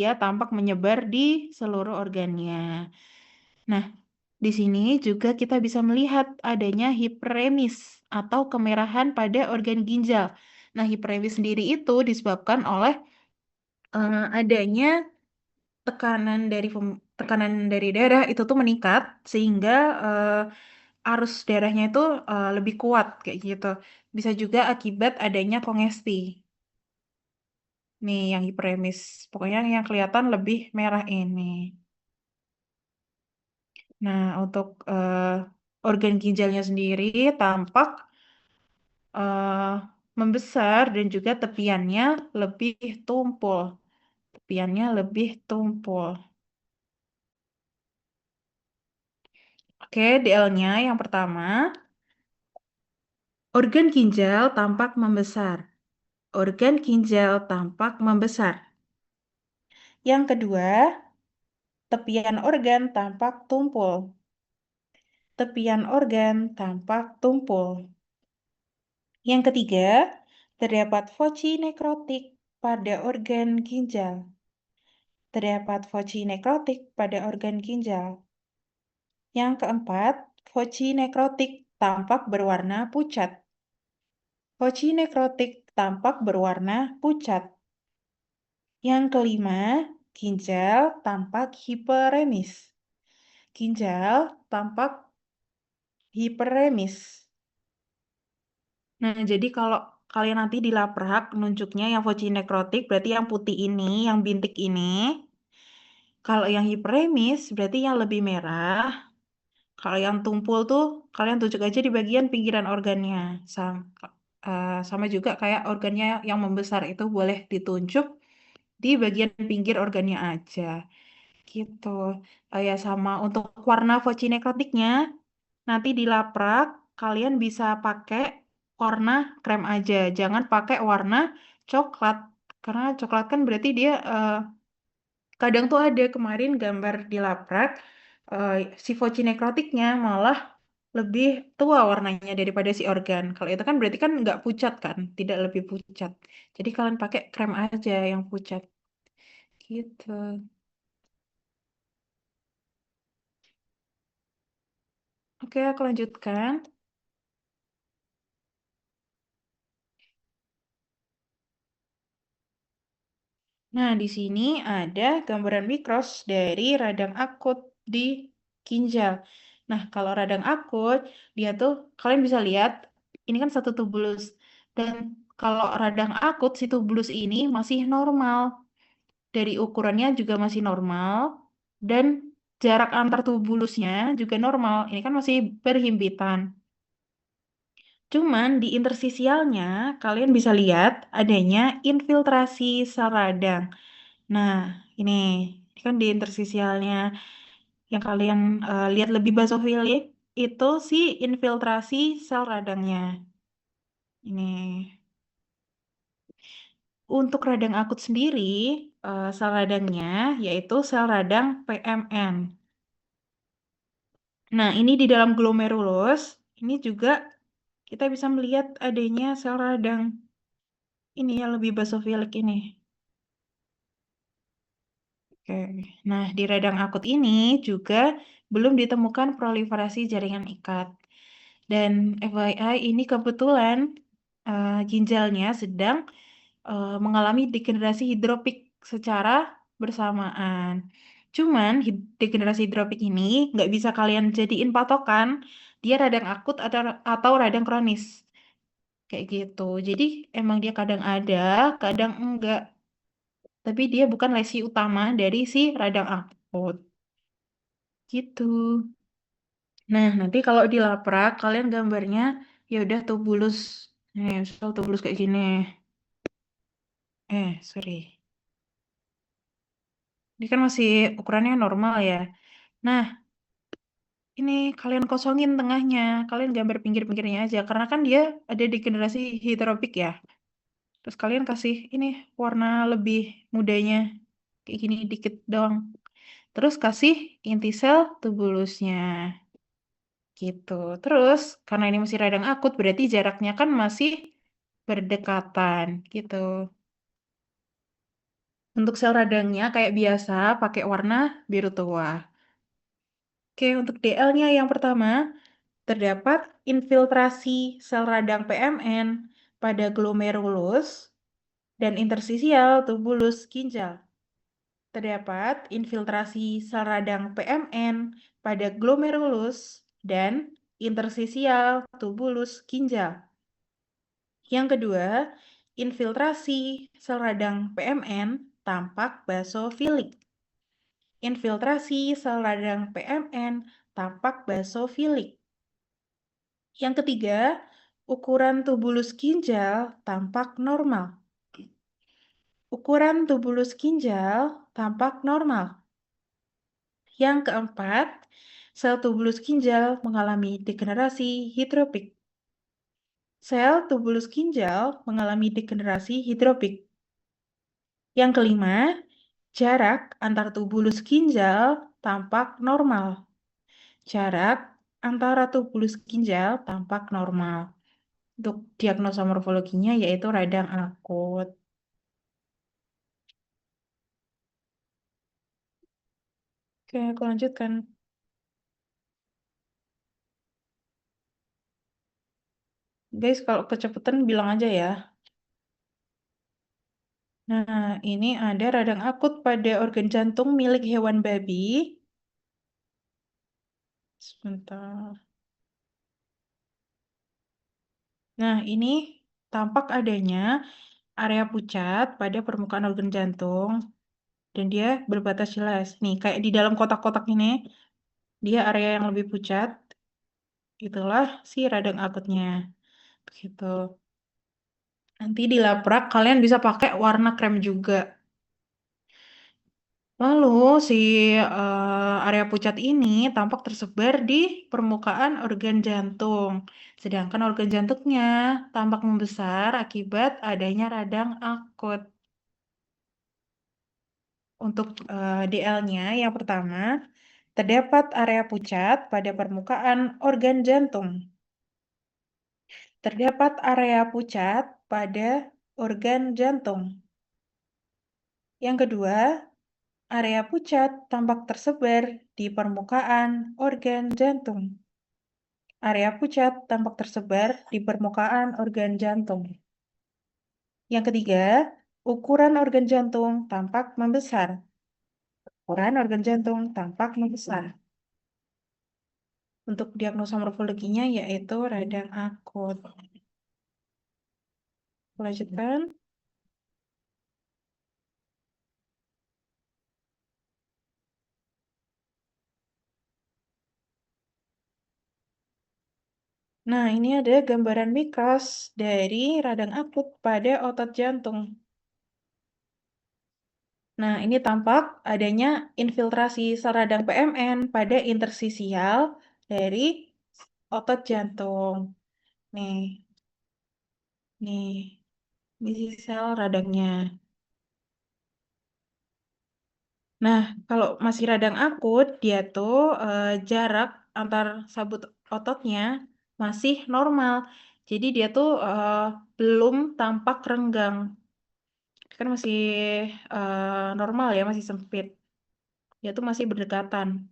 dia tampak menyebar di seluruh organnya. Nah, di sini juga kita bisa melihat adanya hiperemis atau kemerahan pada organ ginjal. Nah, hiperemis sendiri itu disebabkan oleh adanya tekanan dari darah itu tuh meningkat sehingga arus darahnya itu lebih kuat kayak gitu. Bisa juga akibat adanya kongesti. Nih yang hiperemis. Pokoknya yang kelihatan lebih merah ini. Nah, untuk organ ginjalnya sendiri tampak eh, membesar dan juga tepiannya lebih tumpul. Tepiannya lebih tumpul. Oke, DL-nya yang pertama, organ ginjal tampak membesar. Organ ginjal tampak membesar. Yang kedua, tepian organ tampak tumpul. Tepian organ tampak tumpul. Yang ketiga, terdapat foci nekrotik pada organ ginjal. Terdapat foci nekrotik pada organ ginjal. Yang keempat, foci nekrotik tampak berwarna pucat. Foci nekrotik tampak berwarna pucat. Yang kelima, ginjal tampak hiperemis. Ginjal tampak hiperemis. Nah, jadi kalau kalian nanti dilaprak nunjuknya yang foci nekrotik berarti yang putih ini, yang bintik ini. Kalau yang hiperemis berarti yang lebih merah. Kalau yang tumpul tuh kalian tunjuk aja di bagian pinggiran organnya. Sama juga kayak organnya yang membesar itu boleh ditunjuk di bagian pinggir organnya aja. Gitu. Ya sama untuk warna foci nekrotiknya nanti dilaprak kalian bisa pakai warna krem aja. Jangan pakai warna coklat. Karena coklat kan berarti dia kadang tuh ada kemarin gambar dilaprak eh, si foci nekrotiknya malah lebih tua warnanya daripada si organ. Kalau itu kan berarti kan nggak pucat kan, tidak lebih pucat. Jadi kalian pakai krem aja yang pucat. Gitu. Oke, aku lanjutkan. Nah, di sini ada gambaran mikros dari radang akut di ginjal. Nah, kalau radang akut, dia tuh kalian bisa lihat ini kan satu tubulus. Dan kalau radang akut, si tubulus ini masih normal. Dari ukurannya juga masih normal. Dan jarak antar tubulusnya juga normal. Ini kan masih berhimpitan. Cuman di interstisialnya, kalian bisa lihat adanya infiltrasi sel radang. Nah, ini, ini kan di interstisialnya yang kalian lihat lebih basofilik itu si infiltrasi sel radangnya. Ini untuk radang akut sendiri, sel radangnya yaitu sel radang PMN. Nah, ini di dalam glomerulus, ini juga kita bisa melihat adanya sel radang. Ini yang lebih basofilik ini. Oke. Nah, di radang akut ini juga belum ditemukan proliferasi jaringan ikat. Dan FYI ini kebetulan ginjalnya sedang mengalami degenerasi hidropik secara bersamaan. Cuman degenerasi hidropik ini nggak bisa kalian jadiin patokan dia radang akut atau radang kronis. Kayak gitu. Jadi emang dia kadang ada, kadang enggak. Tapi dia bukan lesi utama dari si radang akut. Gitu. Nah, nanti kalau dilaprak, kalian gambarnya ya udah tubulus. Nih, misal tubulus kayak gini. Sorry. Ini kan masih ukurannya normal ya. Nah, ini kalian kosongin tengahnya. Kalian gambar pinggir-pinggirnya aja. Karena kan dia ada di generasi heteropik ya. Terus kalian kasih ini warna lebih mudanya. Kayak gini dikit doang. Terus kasih inti sel tubulusnya. Gitu. Terus, karena ini masih radang akut, berarti jaraknya kan masih berdekatan. Gitu. Untuk sel radangnya kayak biasa pakai warna biru tua. Oke, untuk DL-nya yang pertama, terdapat infiltrasi sel radang PMN pada glomerulus dan intersisial tubulus ginjal. Terdapat infiltrasi sel radang PMN pada glomerulus dan intersisial tubulus ginjal. Yang kedua, infiltrasi sel radang PMN tampak basofilik. Infiltrasi sel radang PMN tampak basofilik. Yang ketiga, ukuran tubulus ginjal tampak normal. Ukuran tubulus ginjal tampak normal. Yang keempat, sel tubulus ginjal mengalami degenerasi hidropik. Sel tubulus ginjal mengalami degenerasi hidropik. Yang kelima, jarak antar tubulus ginjal tampak normal. Jarak antara tubulus ginjal tampak normal. Untuk diagnosa morfologinya yaitu radang akut. Oke, aku lanjutkan. Guys, kalau kecepatan bilang aja ya. Nah, ini ada radang akut pada organ jantung milik hewan babi. Sebentar. Nah, ini tampak adanya area pucat pada permukaan organ jantung dan dia berbatas jelas. Nih, kayak di dalam kotak-kotak ini, dia area yang lebih pucat. Itulah si radang akutnya. Begitu. Nanti di laprak kalian bisa pakai warna krem juga. Lalu si area pucat ini tampak tersebar di permukaan organ jantung. Sedangkan organ jantungnya tampak membesar akibat adanya radang akut. Untuk DL-nya yang pertama, terdapat area pucat pada permukaan organ jantung. Terdapat area pucat pada organ jantung. Yang kedua, area pucat tampak tersebar di permukaan organ jantung. Area pucat tampak tersebar di permukaan organ jantung. Yang ketiga, ukuran organ jantung tampak membesar. Ukuran organ jantung tampak membesar. Untuk diagnosa morfologinya yaitu radang akut. Lanjutkan. Nah, ini ada gambaran mikros dari radang akut pada otot jantung. Nah, ini tampak adanya infiltrasi sel radang PMN pada intersisial dari otot jantung. Nih, nih, ini sel radangnya. Nah, kalau masih radang akut, dia tuh jarak antar sabut ototnya masih normal. Jadi dia tuh belum tampak renggang. Kan masih normal ya, masih sempit. Dia tuh masih berdekatan.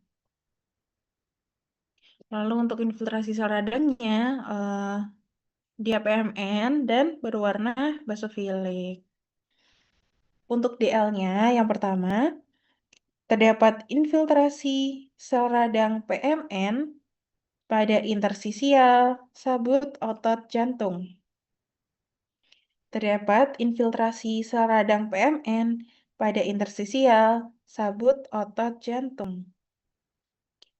Lalu untuk infiltrasi sel radangnya, dia PMN dan berwarna basofilik. Untuk DL-nya yang pertama, terdapat infiltrasi sel radang PMN pada intersisial sabut otot jantung. Terdapat infiltrasi sel radang PMN pada intersisial sabut otot jantung.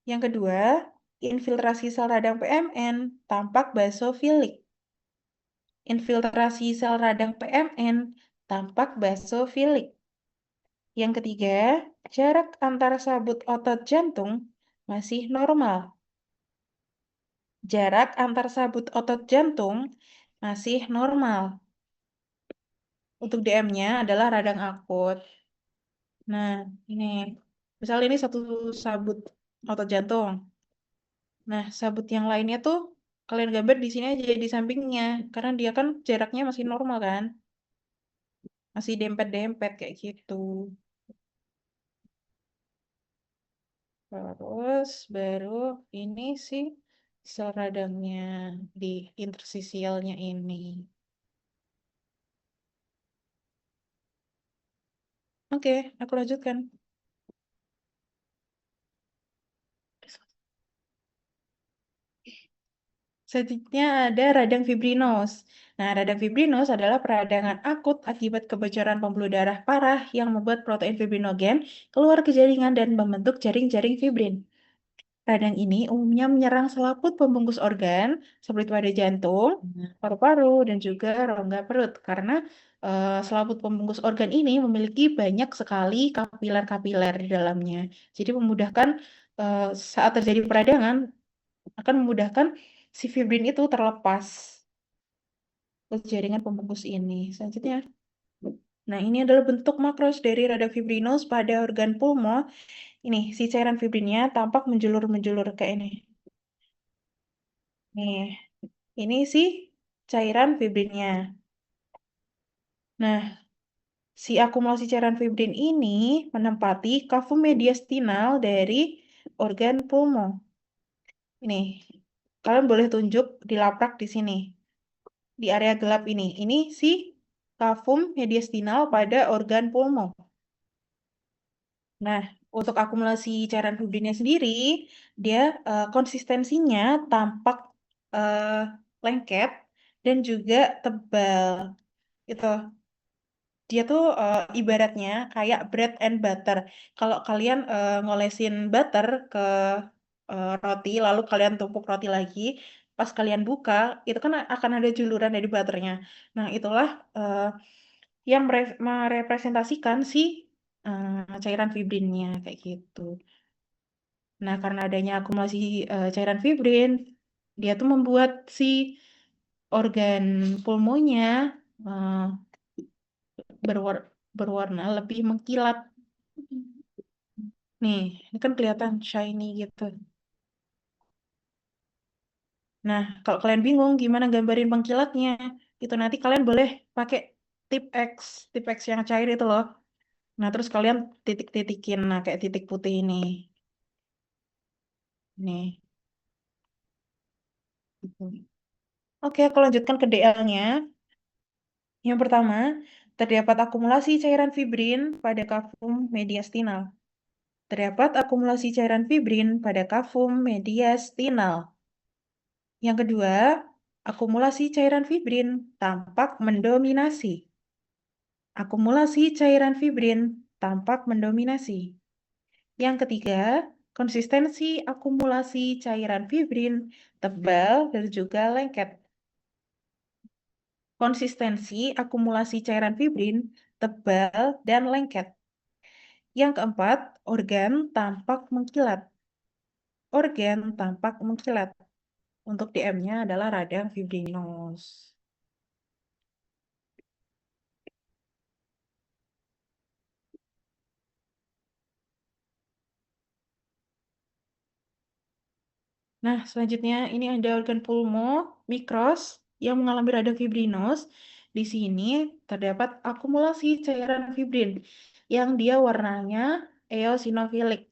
Yang kedua, infiltrasi sel radang PMN tampak basofilik. Infiltrasi sel radang PMN tampak basofilik. Yang ketiga, jarak antara sabut otot jantung masih normal. Jarak antar sabut otot jantung masih normal. Untuk DM-nya adalah radang akut. Nah, ini. Misal ini satu sabut otot jantung. Nah, sabut yang lainnya tuh kalian gambar di sini aja di sampingnya. Karena dia kan jaraknya masih normal kan. masih dempet-dempet kayak gitu. Terus baru ini sih sel radangnya di intersisialnya ini. Oke, aku lanjutkan. Selanjutnya ada radang fibrinos. Nah, radang fibrinos adalah peradangan akut akibat kebocoran pembuluh darah parah yang membuat protein fibrinogen keluar ke jaringan dan membentuk jaring-jaring fibrin. Radang ini umumnya menyerang selaput pembungkus organ seperti pada jantung, paru-paru, dan juga rongga perut karena selaput pembungkus organ ini memiliki banyak sekali kapiler-kapiler di dalamnya. Jadi memudahkan saat terjadi peradangan akan memudahkan si fibrin itu terlepas ke jaringan pembungkus ini. Selanjutnya, nah ini adalah bentuk makros dari radang fibrinos pada organ pulmo. Ini si cairan fibrinnya tampak menjulur-menjulur kayak ini. Nih, ini sih cairan fibrinnya. Nah, si akumulasi cairan fibrin ini menempati kafum mediastinal dari organ pulmo. Ini, kalian boleh tunjuk di laprak di sini, di area gelap ini. Ini si kafum mediastinal pada organ pulmo. Nah, untuk akumulasi cairan fibrinnya sendiri, dia konsistensinya tampak eh, lengket dan juga tebal. Itu dia tuh ibaratnya kayak bread and butter. Kalau kalian ngolesin butter ke roti, lalu kalian tumpuk roti lagi, pas kalian buka, itu kan akan ada juluran dari butternya. Nah, itulah yang merepresentasikan si cairan fibrinnya kayak gitu. Nah, karena adanya akumulasi cairan fibrin, dia tuh membuat si organ pulmonya eh, berwarna lebih mengkilat. Nih, ini kan kelihatan shiny gitu. Nah, kalau kalian bingung gimana gambarin pengkilatnya, itu nanti kalian boleh pakai tip X, tip X yang cair itu loh. Nah, terus kalian titik-titikin, nah kayak titik putih ini. Nih. Gitu. Oke, aku lanjutkan ke DL-nya. Yang pertama, terdapat akumulasi cairan fibrin pada kafum mediastinal. Terdapat akumulasi cairan fibrin pada kafum mediastinal. Yang kedua, akumulasi cairan fibrin tampak mendominasi. Akumulasi cairan fibrin tampak mendominasi. Yang ketiga, konsistensi akumulasi cairan fibrin tebal dan juga lengket. Konsistensi akumulasi cairan fibrin tebal dan lengket. Yang keempat, organ tampak mengkilat. Organ tampak mengkilat. Untuk DM-nya adalah radang fibrinos. Nah, selanjutnya ini ada organ pulmo mikros yang mengalami radang fibrinos. Di sini terdapat akumulasi cairan fibrin yang dia warnanya eosinofilik.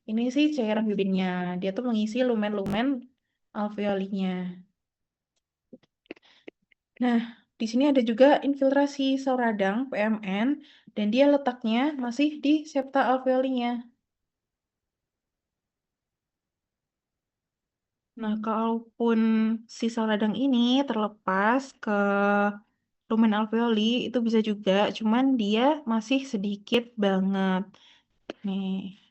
Ini sih cairan fibrinnya. Dia tuh mengisi lumen-lumen alveolinya. Nah, di sini ada juga infiltrasi sel radang PMN dan dia letaknya masih di septa alveolinya. Nah, kalaupun si sel radang ini terlepas ke lumen alveoli, itu bisa juga, cuman dia masih sedikit banget. Nih,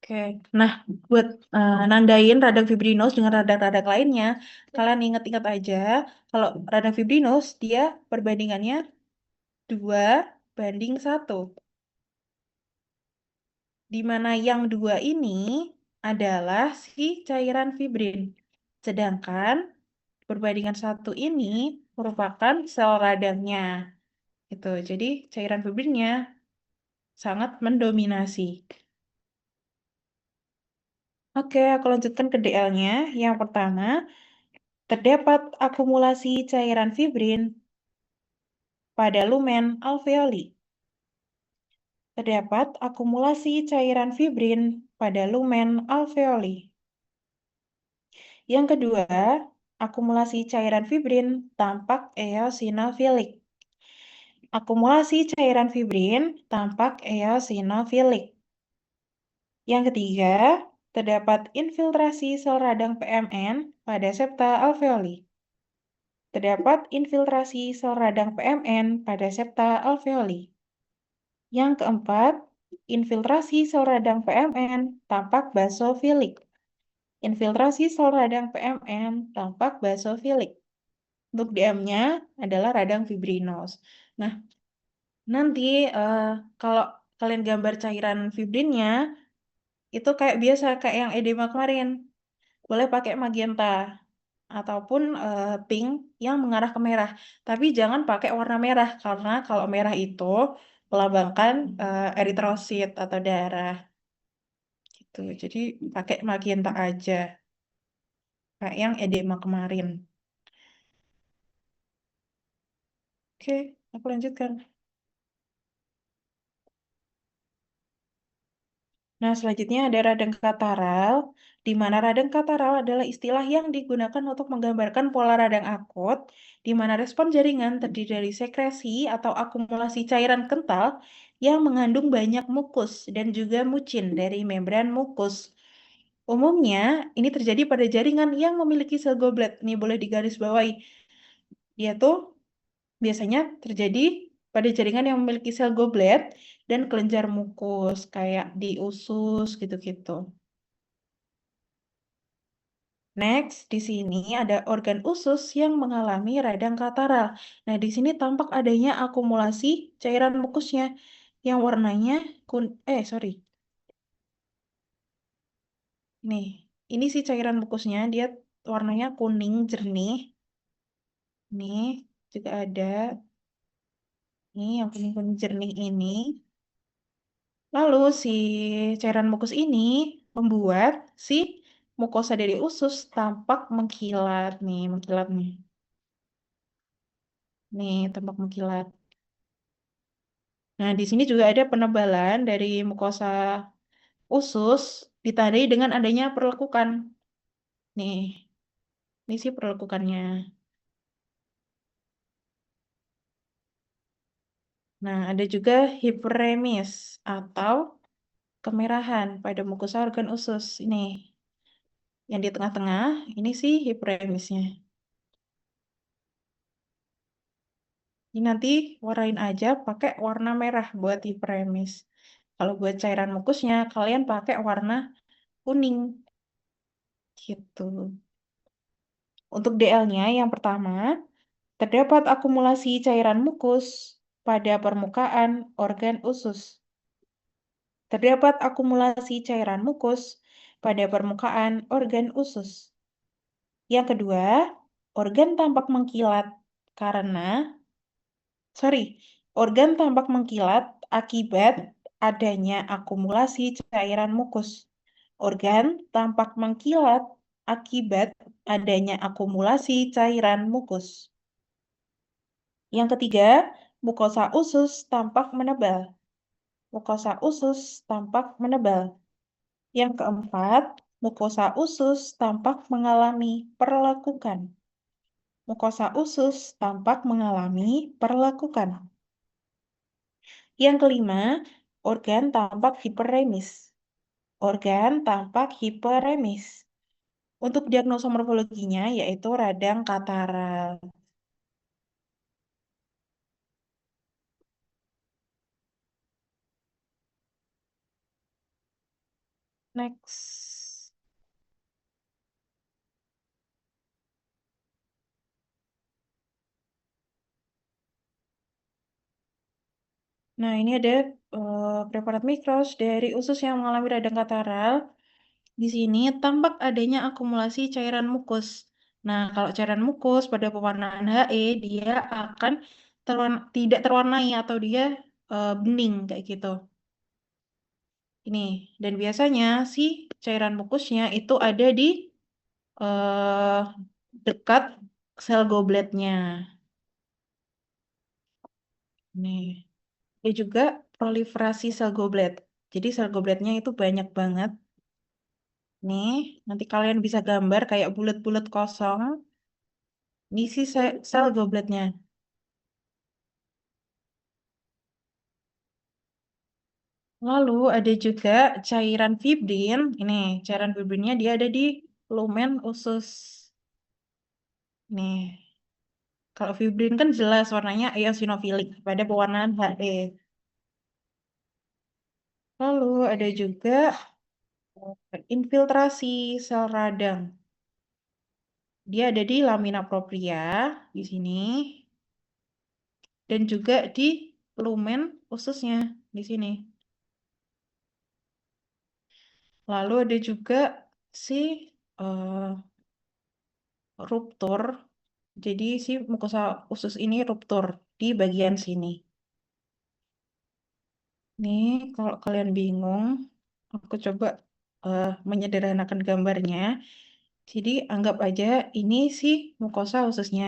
oke. Nah, buat nandain radang fibrinos dengan radang-radang lainnya, kalian ingat-ingat aja, kalau radang fibrinos, dia perbandingannya 2:1. Di mana yang dua ini adalah si cairan fibrin. Sedangkan perbandingan satu ini merupakan sel radangnya. Gitu. Jadi cairan fibrinnya sangat mendominasi. Oke, aku lanjutkan ke DL-nya. Yang pertama, terdapat akumulasi cairan fibrin pada lumen alveoli. Terdapat akumulasi cairan fibrin pada lumen alveoli. Yang kedua, akumulasi cairan fibrin tampak eosinofilik. Akumulasi cairan fibrin tampak eosinofilik. Yang ketiga, terdapat infiltrasi sel radang PMN pada septa alveoli. Terdapat infiltrasi sel radang PMN pada septa alveoli. Yang keempat, infiltrasi sel radang PMN tampak basofilik. Infiltrasi sel radang PMN tampak basofilik. Untuk DM-nya adalah radang fibrinos. Nah, nanti kalau kalian gambar cairan fibrinnya, itu kayak biasa, kayak yang edema kemarin. Boleh pakai magenta ataupun pink yang mengarah ke merah. Tapi jangan pakai warna merah, karena kalau merah itu melambangkan eritrosit atau darah. Gitu. Jadi pakai magenta aja, kayak yang edema kemarin. Oke, aku lanjutkan. Nah, selanjutnya ada radang kataral, di mana radang kataral adalah istilah yang digunakan untuk menggambarkan pola radang akut, di mana respon jaringan terdiri dari sekresi atau akumulasi cairan kental yang mengandung banyak mukus dan juga mucin dari membran mukus. Umumnya, ini terjadi pada jaringan yang memiliki sel goblet. Ini boleh digarisbawahi. Dia tuh biasanya terjadi pada jaringan yang memiliki sel goblet dan kelenjar mukus, kayak di usus gitu-gitu. Next, di sini ada organ usus yang mengalami radang kataral. Nah, di sini tampak adanya akumulasi cairan mukusnya yang warnanya sorry. Nih, ini sih cairan mukusnya, dia warnanya kuning jernih. Nih, juga ada. Nih, yang kuning-kuning jernih ini. Lalu si cairan mukus ini membuat si mukosa dari usus tampak mengkilat nih, mengkilat nih. Nih, tampak mengkilat. Nah, di sini juga ada penebalan dari mukosa usus ditandai dengan adanya perlekukan. Nih, ini sih perlekukannya. Nah, ada juga hiperemis atau kemerahan pada mukosa organ usus. Ini yang di tengah-tengah, ini sih hiperemisnya. Ini nanti warnain aja pakai warna merah buat hiperemis. Kalau buat cairan mukusnya, kalian pakai warna kuning. Gitu. Untuk DL-nya yang pertama, terdapat akumulasi cairan mukus pada permukaan organ usus. Terdapat akumulasi cairan mukus pada permukaan organ usus. Yang kedua, organ tampak mengkilat karena, organ tampak mengkilat akibat adanya akumulasi cairan mukus. Organ tampak mengkilat akibat adanya akumulasi cairan mukus. Yang ketiga, mukosa usus tampak menebal. Mukosa usus tampak menebal. Yang keempat, mukosa usus tampak mengalami perlekukan. Mukosa usus tampak mengalami perlekukan. Yang kelima, organ tampak hiperemis. Organ tampak hiperemis. Untuk diagnosa morfologinya yaitu radang kataral. Next. Nah, ini ada preparat mikros dari usus yang mengalami radang kataral. Di sini tampak adanya akumulasi cairan mukus. Nah, kalau cairan mukus pada pewarnaan HE, dia akan tidak terwarnai atau dia bening kayak gitu. Ini, dan biasanya si cairan mukusnya itu ada di dekat sel gobletnya. Nih, dia juga proliferasi sel goblet. Jadi sel gobletnya itu banyak banget. Nih, nanti kalian bisa gambar kayak bulat-bulat kosong. Ini sih sel gobletnya. Lalu ada juga cairan fibrin. Ini cairan fibrinnya dia ada di lumen usus. Nih, kalau fibrin kan jelas warnanya eosinofilik pada pewarnaan HE. Lalu ada juga infiltrasi sel radang. Dia ada di lamina propria di sini dan juga di lumen ususnya di sini. Lalu ada juga si eh, ruptur. Jadi si mukosa usus ini ruptur di bagian sini. Nih, kalau kalian bingung, aku coba menyederhanakan gambarnya. Jadi anggap aja ini sih mukosa ususnya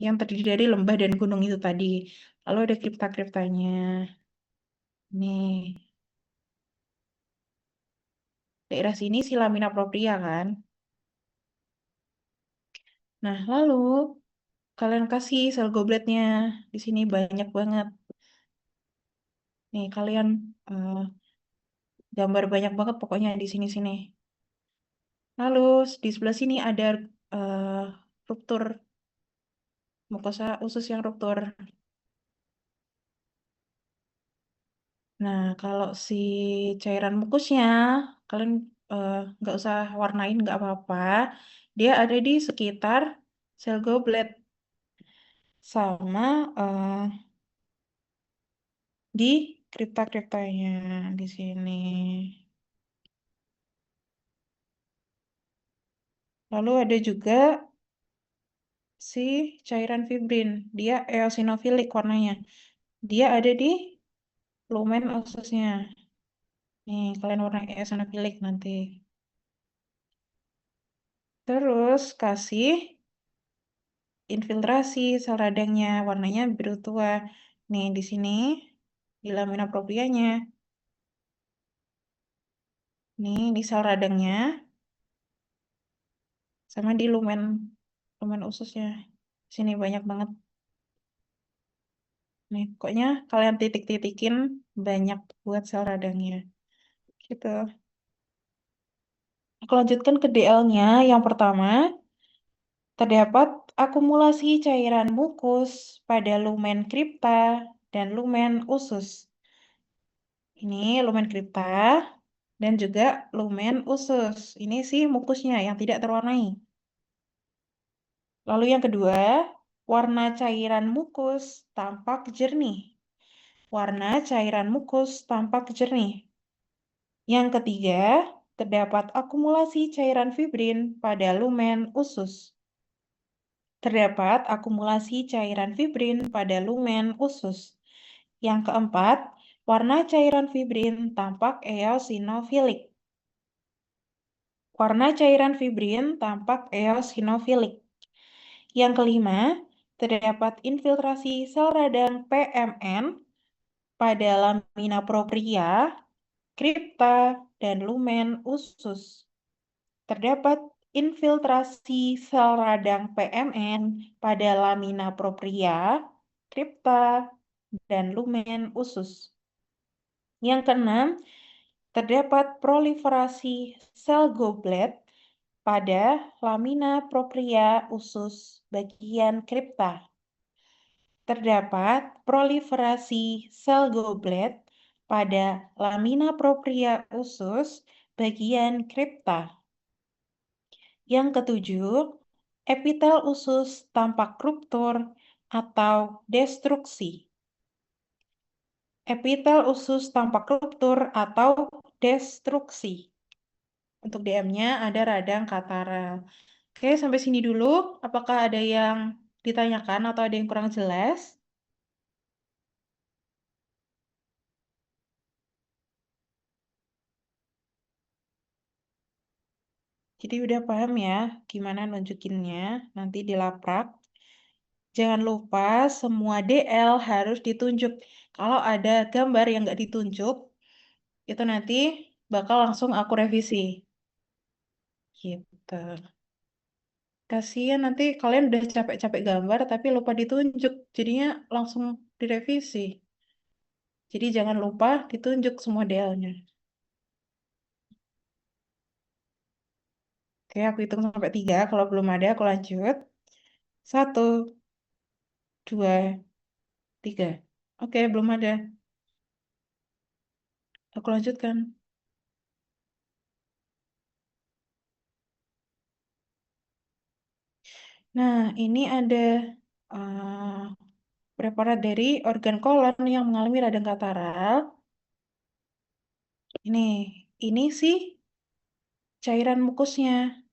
yang terdiri dari lembah dan gunung itu tadi. Lalu ada kripta-kriptanya. Nih, daerah sini si lamina propria kan. Nah, lalu kalian kasih sel gobletnya. Di sini banyak banget. Nih, kalian eh, gambar banyak banget pokoknya di sini-sini. Lalu di sebelah sini ada eh, ruptur mukosa usus yang ruptur. Nah, kalau si cairan mukusnya, kalian nggak usah warnain, nggak apa-apa. Dia ada di sekitar sel goblet sama di kripta-kriptanya di sini. Lalu ada juga si cairan fibrin. Dia eosinofilik warnanya. Dia ada di lumen ususnya. Nih, kalian warna eosinofilik nanti. Terus kasih infiltrasi sel radangnya warnanya biru tua. Nih di sini di lamina proprianya. Nih di sel radangnya sama di lumen lumen ususnya. Sini banyak banget. Nih pokoknya kalian titik-titikin banyak buat sel radangnya. Gitu. Aku lanjutkan ke DL-nya. Yang pertama, terdapat akumulasi cairan mukus pada lumen kripta dan lumen usus. Ini lumen kripta dan juga lumen usus. Ini sih mukusnya yang tidak terwarnai. Lalu yang kedua, warna cairan mukus tampak jernih. Warna cairan mukus tampak jernih. Yang ketiga, terdapat akumulasi cairan fibrin pada lumen usus. Terdapat akumulasi cairan fibrin pada lumen usus. Yang keempat, warna cairan fibrin tampak eosinofilik. Warna cairan fibrin tampak eosinofilik. Yang kelima, terdapat infiltrasi sel radang PMN pada lamina propria, kripta, dan lumen usus. Terdapat infiltrasi sel radang PMN pada lamina propria, kripta, dan lumen usus. Yang keenam, terdapat proliferasi sel goblet pada lamina propria usus bagian kripta. Terdapat proliferasi sel goblet pada lamina propria usus bagian kripta. Yang ketujuh, epitel usus tampak ruptur atau destruksi. Epitel usus tampak ruptur atau destruksi. Untuk DM-nya ada radang kataral. Oke, sampai sini dulu. Apakah ada yang ditanyakan atau ada yang kurang jelas? Jadi udah paham ya gimana nunjukinnya nanti di laprak. Jangan lupa semua DL harus ditunjuk. Kalau ada gambar yang nggak ditunjuk, itu nanti bakal langsung aku revisi. Gitu. Kasihan nanti kalian udah capek-capek gambar tapi lupa ditunjuk. Jadinya langsung direvisi. Jadi jangan lupa ditunjuk semua DL-nya. Oke, aku hitung sampai 3. Kalau belum ada, aku lanjut. 1, 2, 3. Oke, belum ada. Aku lanjutkan. Nah, ini ada preparat dari organ kolon yang mengalami radang kataral. Ini sih cairan mukusnya.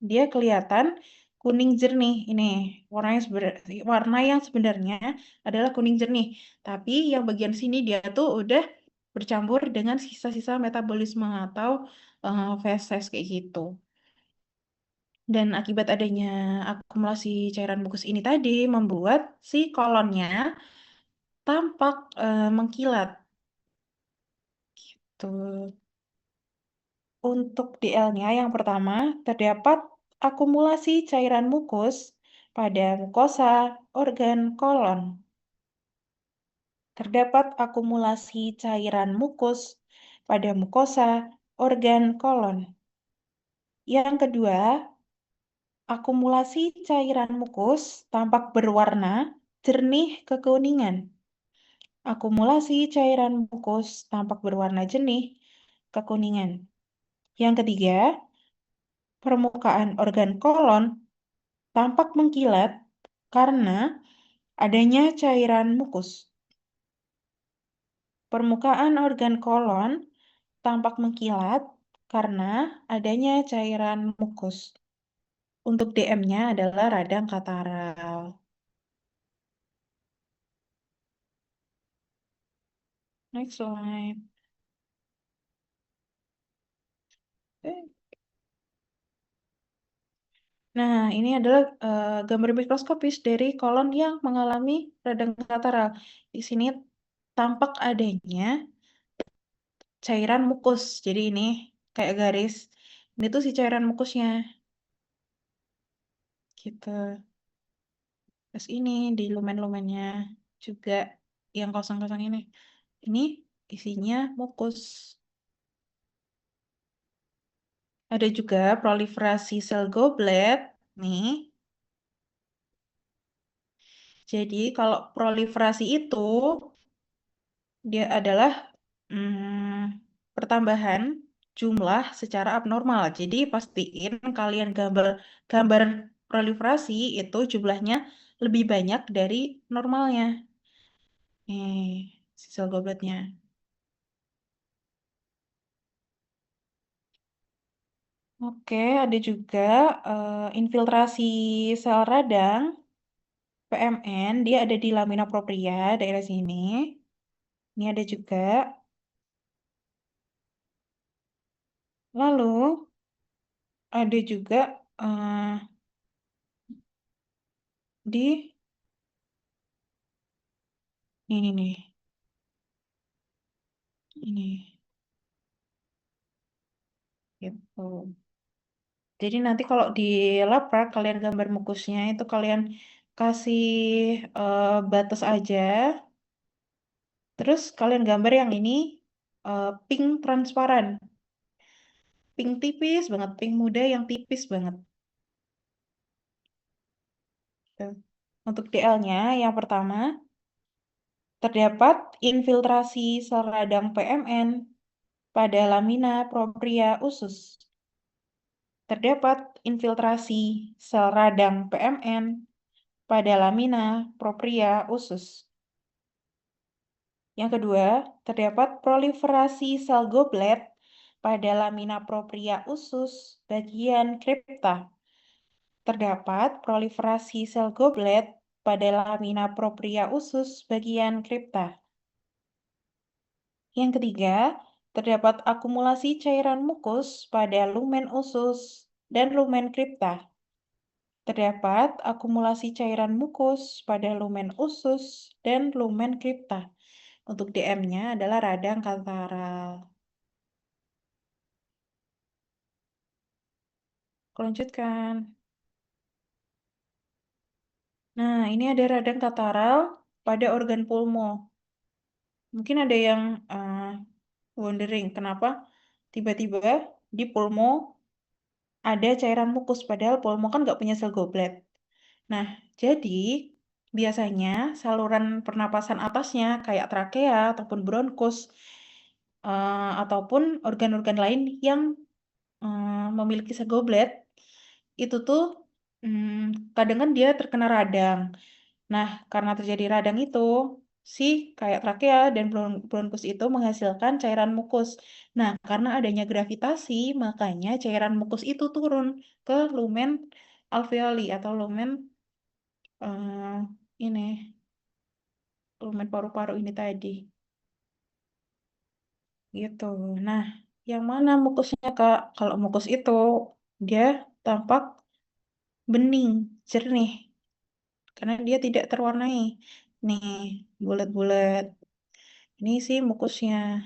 Dia kelihatan kuning jernih. Ini warna yang sebenarnya adalah kuning jernih. Tapi yang bagian sini dia tuh udah bercampur dengan sisa-sisa metabolisme atau feses kayak gitu. Dan akibat adanya akumulasi cairan mukus ini tadi membuat si kolonnya tampak mengkilat. Tuh. Untuk DL-nya yang pertama, terdapat akumulasi cairan mukus pada mukosa organ kolon. Terdapat akumulasi cairan mukus pada mukosa organ kolon. Yang kedua, akumulasi cairan mukus tampak berwarna jernih kekuningan. Akumulasi cairan mukus tampak berwarna jernih kekuningan. Yang ketiga, permukaan organ kolon tampak mengkilat karena adanya cairan mukus. Permukaan organ kolon tampak mengkilat karena adanya cairan mukus. Untuk DM-nya adalah radang kataral. Next slide. Eh, Nah, ini adalah gambar mikroskopis dari kolon yang mengalami radang kataral. Di sini tampak adanya cairan mukus. Jadi ini kayak garis. Ini tuh si cairan mukusnya. Gitu. Terus ini di lumen-lumennya juga yang kosong-kosong ini. Ini isinya mukus. Ada juga proliferasi sel goblet. Nih. Jadi kalau proliferasi itu dia adalah pertambahan jumlah secara abnormal. Jadi pastiin kalian gambar gambar proliferasi itu jumlahnya lebih banyak dari normalnya. Sel gobletnya. Oke, ada juga infiltrasi sel radang PMN. Dia ada di lamina propria daerah sini. Ini ada juga. Lalu ada juga eh, di ini nih, ini gitu. Jadi nanti kalau di laprak kalian gambar mukusnya itu kalian kasih batas aja. Terus kalian gambar yang ini pink transparan. Pink tipis banget, pink muda yang tipis banget. Tuh. Untuk DL-nya yang pertama terdapat infiltrasi sel radang PMN pada lamina propria usus. Terdapat infiltrasi sel radang PMN pada lamina propria usus. Yang kedua, terdapat proliferasi sel goblet pada lamina propria usus bagian kripta. Terdapat proliferasi sel goblet pada lamina propria usus bagian kripta. Yang ketiga, terdapat akumulasi cairan mukus pada lumen usus dan lumen kripta. Terdapat akumulasi cairan mukus pada lumen usus dan lumen kripta. Untuk DM-nya adalah radang kataral. Aku lanjutkan. Nah, ini ada radang kataral pada organ pulmo. Mungkin ada yang wondering kenapa tiba-tiba di pulmo ada cairan mukus, padahal pulmo kan nggak punya sel goblet. Nah, jadi biasanya saluran pernapasan atasnya kayak trakea ataupun bronkus ataupun organ-organ lain yang memiliki sel goblet itu tuh kadang kan dia terkena radang. Nah, karena terjadi radang itu, si kayak trakea dan bronkus itu menghasilkan cairan mukus. Nah, karena adanya gravitasi, makanya cairan mukus itu turun ke lumen alveoli atau lumen eh, ini, lumen paru-paru ini tadi. Gitu. Nah, yang mana mukusnya, Kak? Kalau mukus itu, dia tampak bening, jernih, karena dia tidak terwarnai. Nih, bulat-bulat. Ini sih mukusnya.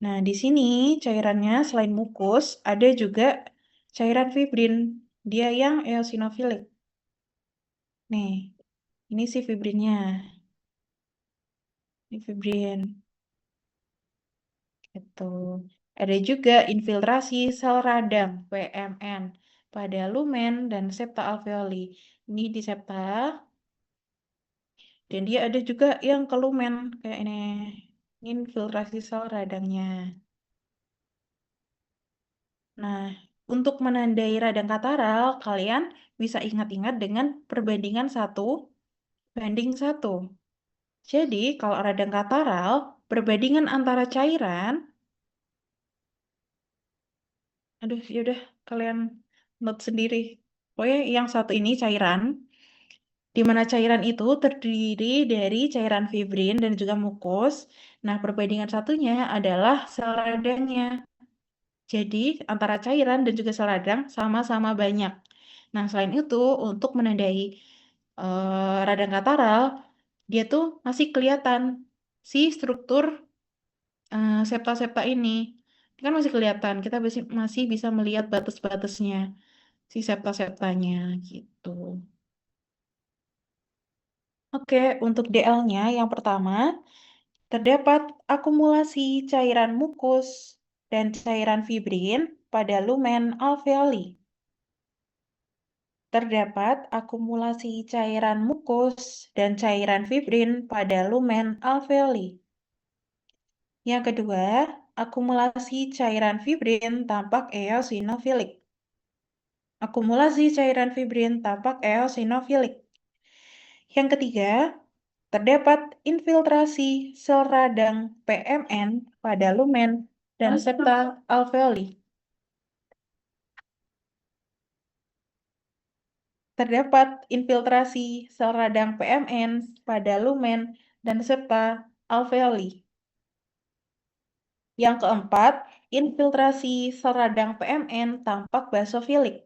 Nah, di sini cairannya selain mukus, ada juga cairan fibrin. Dia yang eosinofilik. Nih, ini sih fibrinnya. Ini fibrin. Gitu. Ada juga infiltrasi sel radang, PMN, pada lumen dan septa alveoli. Ini di septa, dan dia ada juga yang ke lumen, kayak ini. Infiltrasi sel radangnya. Nah, untuk menandai radang kataral, kalian bisa ingat-ingat dengan perbandingan 1:1. Jadi, kalau radang kataral, perbandingan antara cairan, aduh, yaudah, kalian note sendiri. Pokoknya yang satu ini cairan, di mana cairan itu terdiri dari cairan fibrin dan juga mukus. Nah, perbandingan satunya adalah sel radangnya. Jadi, antara cairan dan juga sel radang sama-sama banyak. Nah, selain itu, untuk menandai radang kataral, dia tuh masih kelihatan si struktur septa-septa ini. Ini kan masih kelihatan, kita masih bisa melihat batas-batasnya, si septa-septanya gitu. Oke, untuk DL-nya yang pertama, terdapat akumulasi cairan mukus dan cairan fibrin pada lumen alveoli. Terdapat akumulasi cairan mukus dan cairan fibrin pada lumen alveoli. Yang kedua, akumulasi cairan fibrin tampak eosinofilik. Akumulasi cairan fibrin tampak eosinofilik. Yang ketiga, terdapat infiltrasi sel radang PMN pada lumen dan septa alveoli. Terdapat infiltrasi sel radang PMN pada lumen dan septa alveoli. Yang keempat, infiltrasi sel radang PMN tampak basofilik.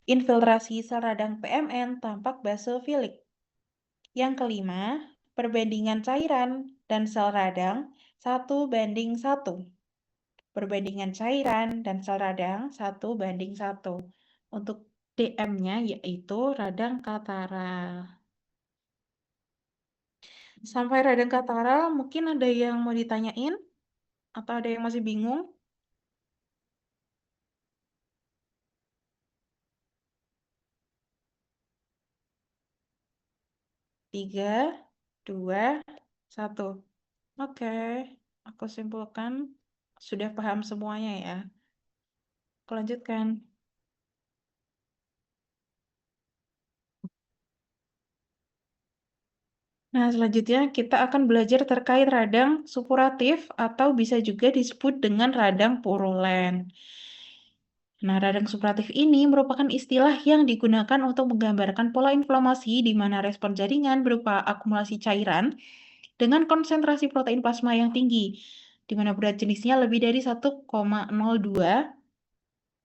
Infiltrasi sel radang PMN tampak basofilik. Yang kelima, perbandingan cairan dan sel radang 1:1. Perbandingan cairan dan sel radang 1:1. Untuk DM-nya yaitu radang kataral. Sampai radang kataral, mungkin ada yang mau ditanyain? Atau ada yang masih bingung? 3, 2, 1. Oke, aku simpulkan sudah paham semuanya ya. Aku lanjutkan. Nah, selanjutnya kita akan belajar terkait radang supuratif atau bisa juga disebut dengan radang purulen. Nah, radang supuratif ini merupakan istilah yang digunakan untuk menggambarkan pola inflamasi di mana respon jaringan berupa akumulasi cairan dengan konsentrasi protein plasma yang tinggi, di mana berat jenisnya lebih dari 1,02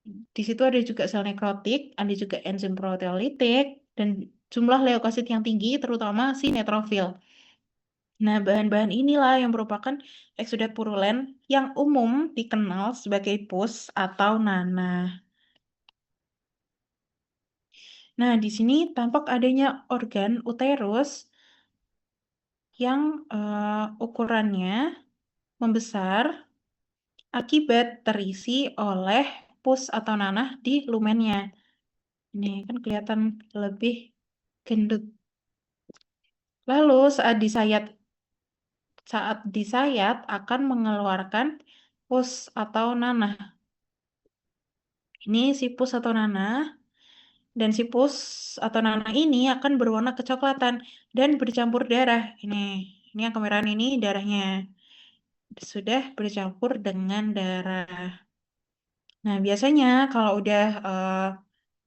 Di situ ada juga sel nekrotik, ada juga enzim proteolitik, dan jumlah leukosit yang tinggi, terutama si neutrofil. Nah, bahan-bahan inilah yang merupakan eksudat purulen yang umum dikenal sebagai pus atau nanah. Nah, di sini tampak adanya organ uterus yang ukurannya membesar akibat terisi oleh pus atau nanah di lumennya. Ini kan kelihatan lebih gendut. Lalu saat disayat akan mengeluarkan pus atau nanah. Ini si pus atau nanah, dan si pus atau nanah ini akan berwarna kecoklatan dan bercampur darah. Ini yang kemerahan ini darahnya. Sudah bercampur dengan darah. Nah, biasanya kalau udah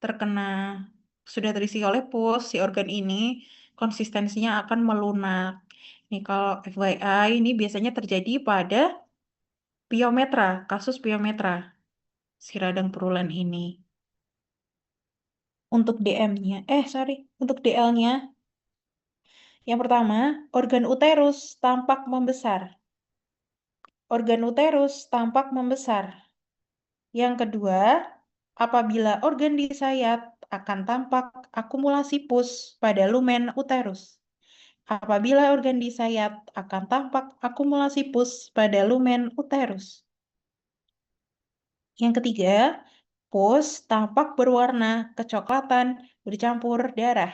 terkena, sudah terisi oleh pus, si organ ini konsistensinya akan melunak. Nih, kalau FYI, ini biasanya terjadi pada piometra, kasus piometra, si radang perulen ini. Untuk DM-nya, untuk DL-nya, yang pertama, organ uterus tampak membesar. Organ uterus tampak membesar. Yang kedua, apabila organ disayat, akan tampak akumulasi pus pada lumen uterus. Apabila organ disayat, akan tampak akumulasi pus pada lumen uterus. Yang ketiga, pus tampak berwarna kecoklatan bercampur darah.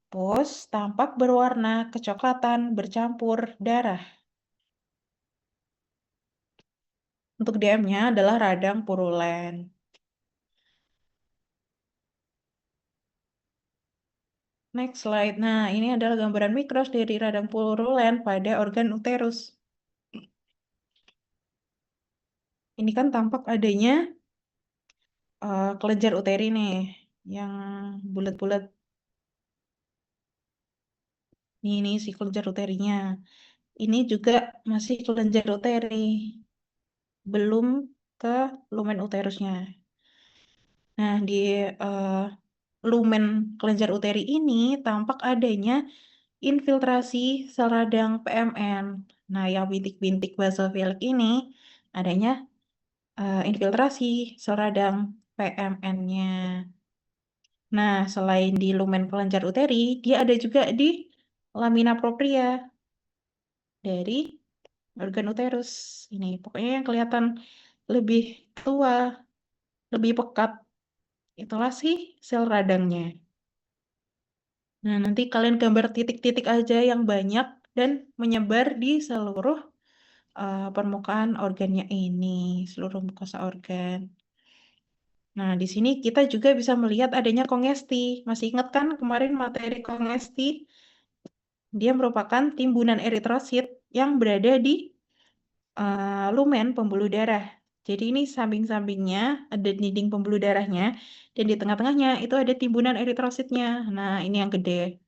Pus tampak berwarna kecoklatan bercampur darah. Untuk DM-nya adalah radang purulen. Next slide. Nah, ini adalah gambaran mikros dari radang purulen pada organ uterus. Ini kan tampak adanya kelenjar uteri nih, yang bulat-bulat. Ini si kelenjar uterinya. Ini juga masih kelenjar uteri, belum ke lumen uterusnya. Nah, di eh, lumen kelenjar uteri ini tampak adanya infiltrasi sel radang PMN. Nah, yang bintik-bintik basofilik ini adanya infiltrasi sel radang PMN-nya. Nah, selain di lumen kelenjar uteri, dia ada juga di lamina propria dari organ uterus. Ini pokoknya yang kelihatan lebih tua, lebih pekat, itulah sih sel radangnya. Nah, nanti kalian gambar titik-titik aja yang banyak dan menyebar di seluruh permukaan organnya ini, seluruh mukosa organ. Nah, di sini kita juga bisa melihat adanya kongesti. Masih ingat kan kemarin materi kongesti? Dia merupakan timbunan eritrosit yang berada di lumen pembuluh darah. Jadi ini samping-sampingnya ada dinding pembuluh darahnya, dan di tengah-tengahnya itu ada timbunan eritrositnya. Nah, ini yang gede.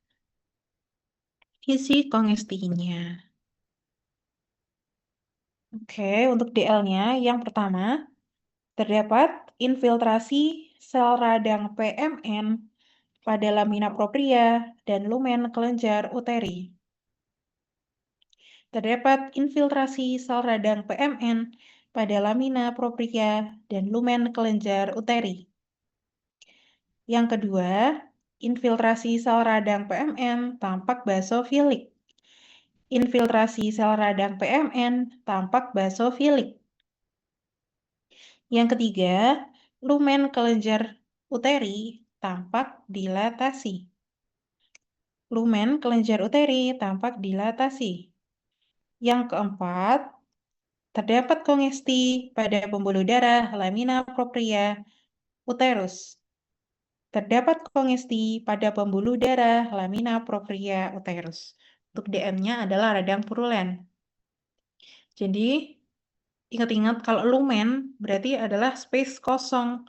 Isi kongestinya. Oke, untuk DL-nya yang pertama, terdapat infiltrasi sel radang PMN pada lamina propria dan lumen kelenjar uteri. Terdapat infiltrasi sel radang PMN pada lamina propria dan lumen kelenjar uteri. Yang kedua, infiltrasi sel radang PMN tampak basofilik. Infiltrasi sel radang PMN tampak basofilik. Yang ketiga, lumen kelenjar uteri tampak dilatasi. Lumen kelenjar uteri tampak dilatasi. Yang keempat, terdapat kongesti pada pembuluh darah lamina propria uterus. Terdapat kongesti pada pembuluh darah lamina propria uterus. Untuk DM-nya adalah radang purulen. Jadi, ingat-ingat kalau lumen berarti adalah space kosong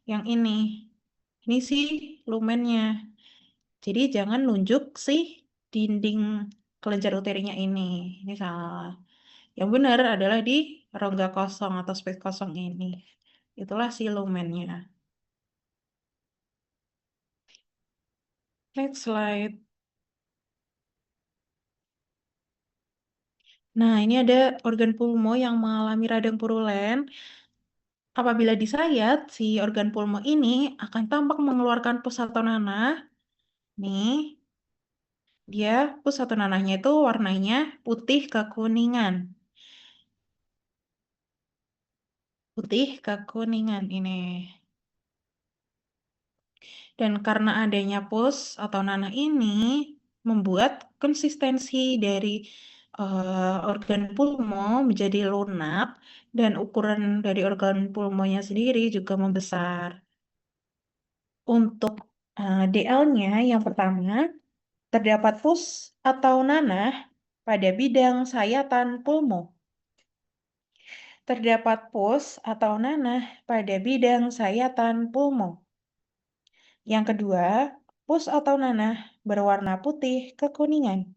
yang ini. Ini sih lumennya. Jadi jangan nunjuk sih dinding kelenjar uterinya ini. Ini salah. Yang benar adalah di rongga kosong atau space kosong ini. Itulah si lumennya. Next slide. Nah, ini ada organ pulmo yang mengalami radang purulen. Apabila disayat, si organ pulmo ini akan tampak mengeluarkan pus atau nanah. Nih, dia pus atau nanahnya itu warnanya putih kekuningan. Putih kekuningan ini. Dan karena adanya pus atau nanah ini membuat konsistensi dari organ pulmo menjadi lunak dan ukuran dari organ pulmonya sendiri juga membesar. Untuk DL-nya yang pertama, terdapat pus atau nanah pada bidang sayatan pulmo. Terdapat pus atau nanah pada bidang sayatan pulmo. Yang kedua, pus atau nanah berwarna putih kekuningan.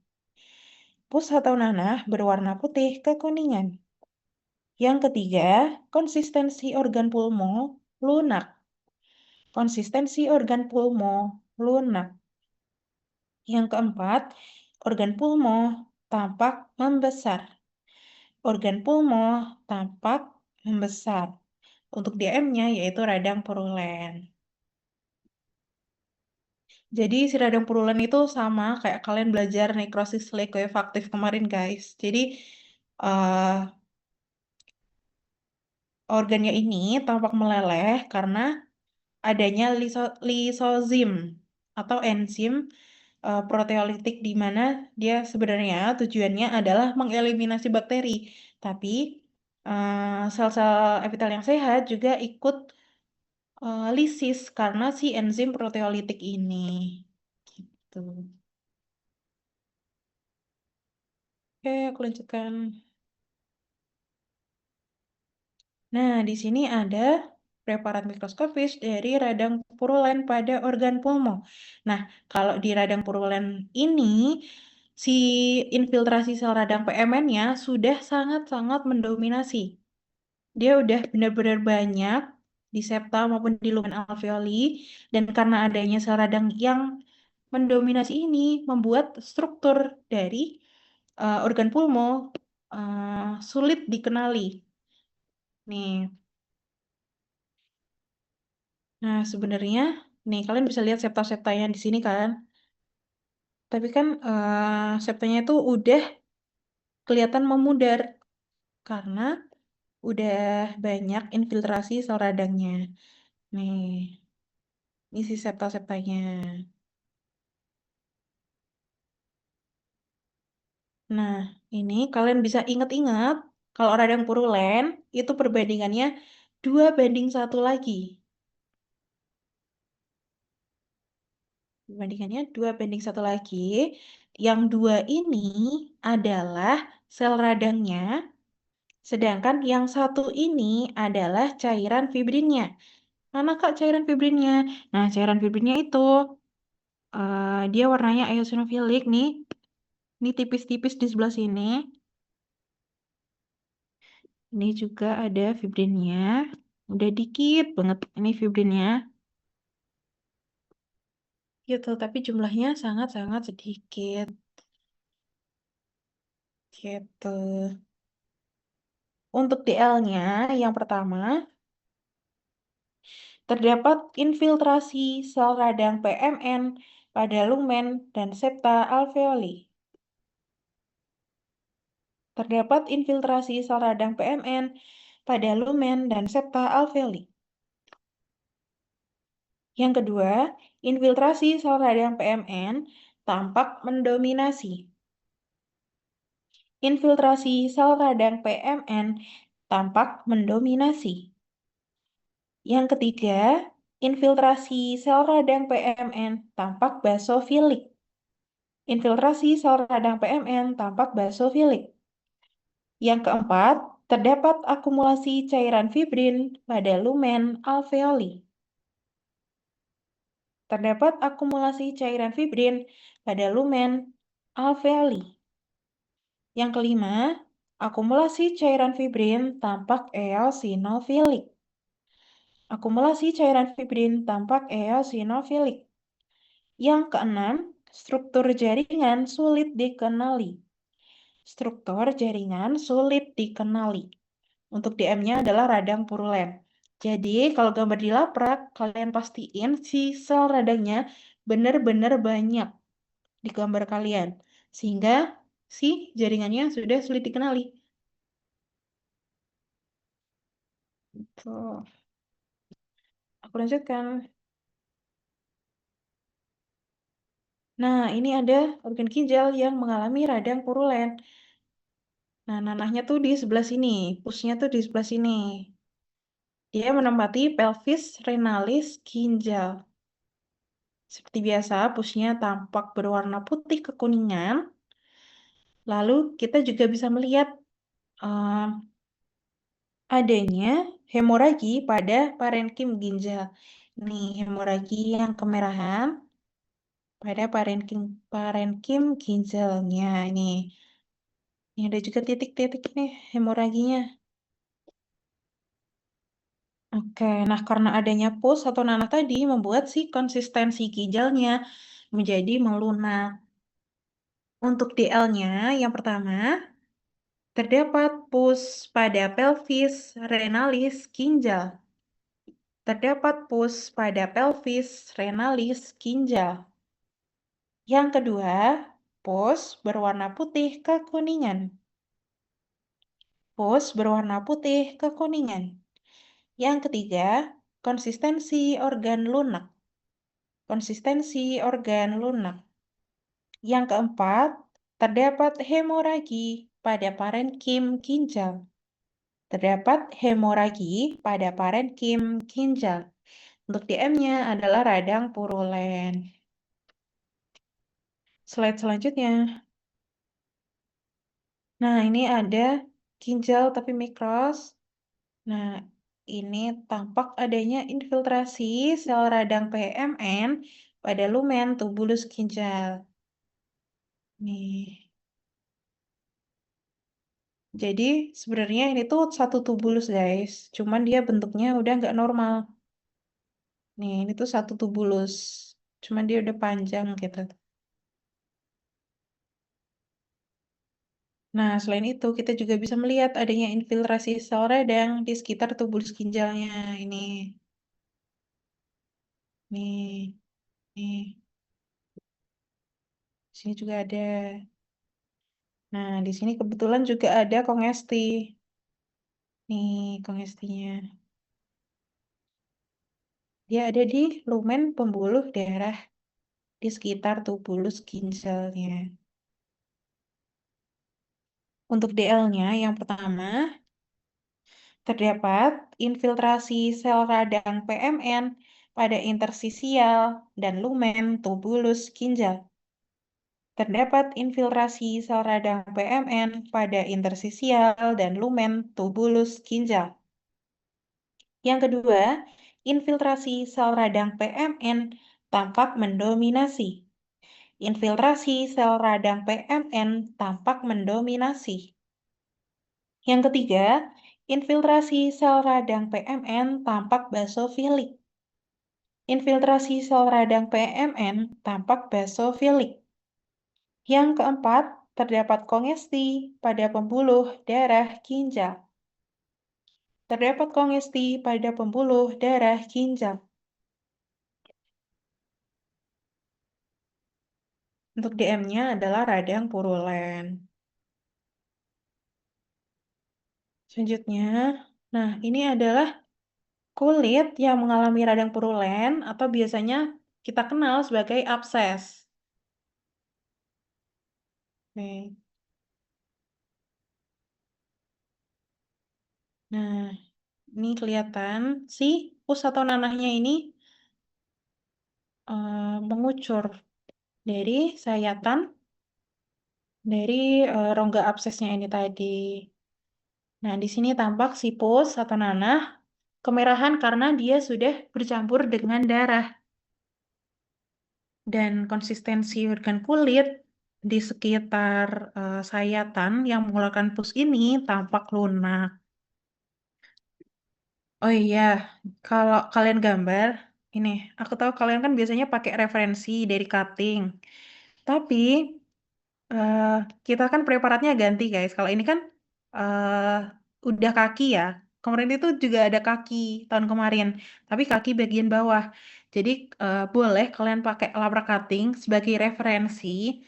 Pus atau nanah berwarna putih kekuningan. Yang ketiga, konsistensi organ pulmo lunak. Konsistensi organ pulmo lunak. Yang keempat, organ pulmo tampak membesar. Organ pulmo tampak membesar. Untuk DM-nya yaitu radang purulen. Jadi si radang purulen itu sama kayak kalian belajar nekrosis leukoefaktif kemarin guys. Jadi eh, organnya ini tampak meleleh karena adanya lisozim atau enzim proteolitik di mana dia sebenarnya tujuannya adalah mengeliminasi bakteri. Tapi sel-sel epitel yang sehat juga ikut lisis karena si enzim proteolitik ini. Gitu. Oke, aku lanjutkan. Nah, di sini ada preparat mikroskopis dari radang purulen pada organ pulmo. Nah, kalau di radang purulen ini, si infiltrasi sel radang PMN-nya sudah sangat-sangat mendominasi. Dia udah benar-benar banyak di septa maupun di lumen alveoli, dan karena adanya sel radang yang mendominasi ini, membuat struktur dari organ pulmo sulit dikenali. Nih, nah, sebenarnya, nih kalian bisa lihat septa-septanya di sini kan. Tapi kan septanya itu udah kelihatan memudar karena udah banyak infiltrasi sel radangnya. Nih, isi septa-septanya. Nah, ini kalian bisa ingat-ingat kalau radang purulen itu perbandingannya 2:1 lagi. Perbandingannya 2:1 lagi. Yang dua ini adalah sel radangnya. Sedangkan yang satu ini adalah cairan fibrinnya. Mana Kak cairan fibrinnya? Nah, cairan fibrinnya itu dia warnanya eosinofilik nih. Ini tipis-tipis di sebelah sini. Ini juga ada fibrinnya. Udah dikit banget ini fibrinnya. Gitu, tapi jumlahnya sangat-sangat sedikit. Gitu. Untuk DL-nya yang pertama, terdapat infiltrasi sel radang PMN pada lumen dan septa alveoli. Terdapat infiltrasi sel radang PMN pada lumen dan septa alveoli. Yang kedua, infiltrasi sel radang PMN tampak mendominasi. Infiltrasi sel radang PMN tampak mendominasi. Yang ketiga, infiltrasi sel radang PMN tampak basofilik. Infiltrasi sel radang PMN tampak basofilik. Yang keempat, terdapat akumulasi cairan fibrin pada lumen alveoli. Terdapat akumulasi cairan fibrin pada lumen alveoli. Yang kelima, akumulasi cairan fibrin tampak eosinofilik. Akumulasi cairan fibrin tampak eosinofilik. Yang keenam, struktur jaringan sulit dikenali. Struktur jaringan sulit dikenali. Untuk DM-nya adalah radang purulen. Jadi, kalau gambar di laprak, kalian pastiin si sel radangnya benar-benar banyak di gambar kalian. Sehingga si jaringannya sudah sulit dikenali. Tuh, aku lanjutkan. Nah, ini ada organ ginjal yang mengalami radang purulen. Nah, nanahnya tuh di sebelah sini, pusnya tuh di sebelah sini. Dia menempati pelvis renalis ginjal. Seperti biasa, pusnya tampak berwarna putih kekuningan. Lalu kita juga bisa melihat eh, adanya hemoragi pada parenkim ginjal. Nih, hemoragi yang kemerahan pada parenkim ginjalnya. Ini ada juga titik-titik nih hemoraginya. Oke, nah karena adanya pus atau nanah tadi membuat si konsistensi ginjalnya menjadi melunak. Untuk DL-nya, yang pertama, terdapat pus pada pelvis renalis ginjal. Terdapat pus pada pelvis renalis ginjal. Yang kedua, pus berwarna putih kekuningan. Pus berwarna putih kekuningan. Yang ketiga, konsistensi organ lunak. Konsistensi organ lunak. Yang keempat, terdapat hemoragi pada parenkim ginjal. Terdapat hemoragi pada parenkim ginjal. Untuk DM-nya adalah radang purulen. Slide selanjutnya. Nah, ini ada ginjal tapi mikros. Nah, ini tampak adanya infiltrasi sel radang PMN pada lumen tubulus ginjal. Nih. Jadi sebenarnya ini tuh satu tubulus guys. Cuman dia bentuknya udah nggak normal. Nih, ini tuh satu tubulus. Cuman dia udah panjang gitu. Nah, selain itu kita juga bisa melihat adanya infiltrasi sel radang di sekitar tubulus ginjalnya. Ini, nih, nih. Di sini juga ada. Nah, di sini kebetulan juga ada kongesti. Nih, kongestinya. Dia ada di lumen pembuluh darah di sekitar tubulus ginjalnya. Untuk DL-nya yang pertama, terdapat infiltrasi sel radang PMN pada intersisial dan lumen tubulus ginjal. Terdapat infiltrasi sel radang PMN pada intersisial dan lumen tubulus ginjal. Yang kedua, infiltrasi sel radang PMN tampak mendominasi. Infiltrasi sel radang PMN tampak mendominasi. Yang ketiga, infiltrasi sel radang PMN tampak basofilik. Infiltrasi sel radang PMN tampak basofilik. Yang keempat, terdapat kongesti pada pembuluh darah ginjal. Terdapat kongesti pada pembuluh darah ginjal. Untuk DM-nya adalah radang purulen. Selanjutnya, nah ini adalah kulit yang mengalami radang purulen atau biasanya kita kenal sebagai abses. Nih. Nah, ini kelihatan si pus atau nanahnya ini mengucur dari sayatan dari rongga absesnya ini tadi. Nah, di sini tampak si pus atau nanah kemerahan karena dia sudah bercampur dengan darah. Dan konsistensi organ kulit di sekitar sayatan yang mengeluarkan pus ini tampak lunak. Oh iya, kalau kalian gambar, ini aku tahu kalian kan biasanya pakai referensi dari cutting. Tapi eh, kita kan preparatnya ganti guys. Kalau ini kan eh udah kaki ya. Kemarin itu juga ada kaki tahun kemarin, tapi kaki bagian bawah. Jadi boleh kalian pakai labrak cutting sebagai referensi,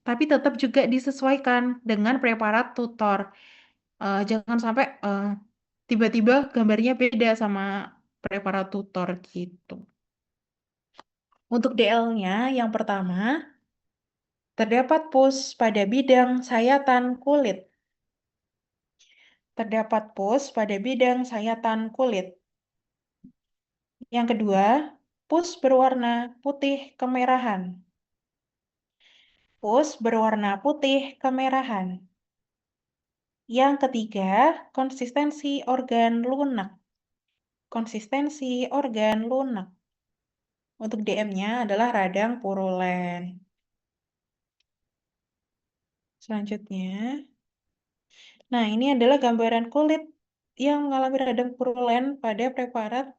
tapi tetap juga disesuaikan dengan preparat tutor. Jangan sampai tiba-tiba gambarnya beda sama preparat tutor gitu. Untuk DL-nya yang pertama, terdapat pus pada bidang sayatan kulit. Terdapat pus pada bidang sayatan kulit. Yang kedua, pus berwarna putih kemerahan. Pus berwarna putih kemerahan. Yang ketiga, konsistensi organ lunak. Konsistensi organ lunak. Untuk DM-nya adalah radang purulen. Selanjutnya, nah ini adalah gambaran kulit yang mengalami radang purulen pada preparat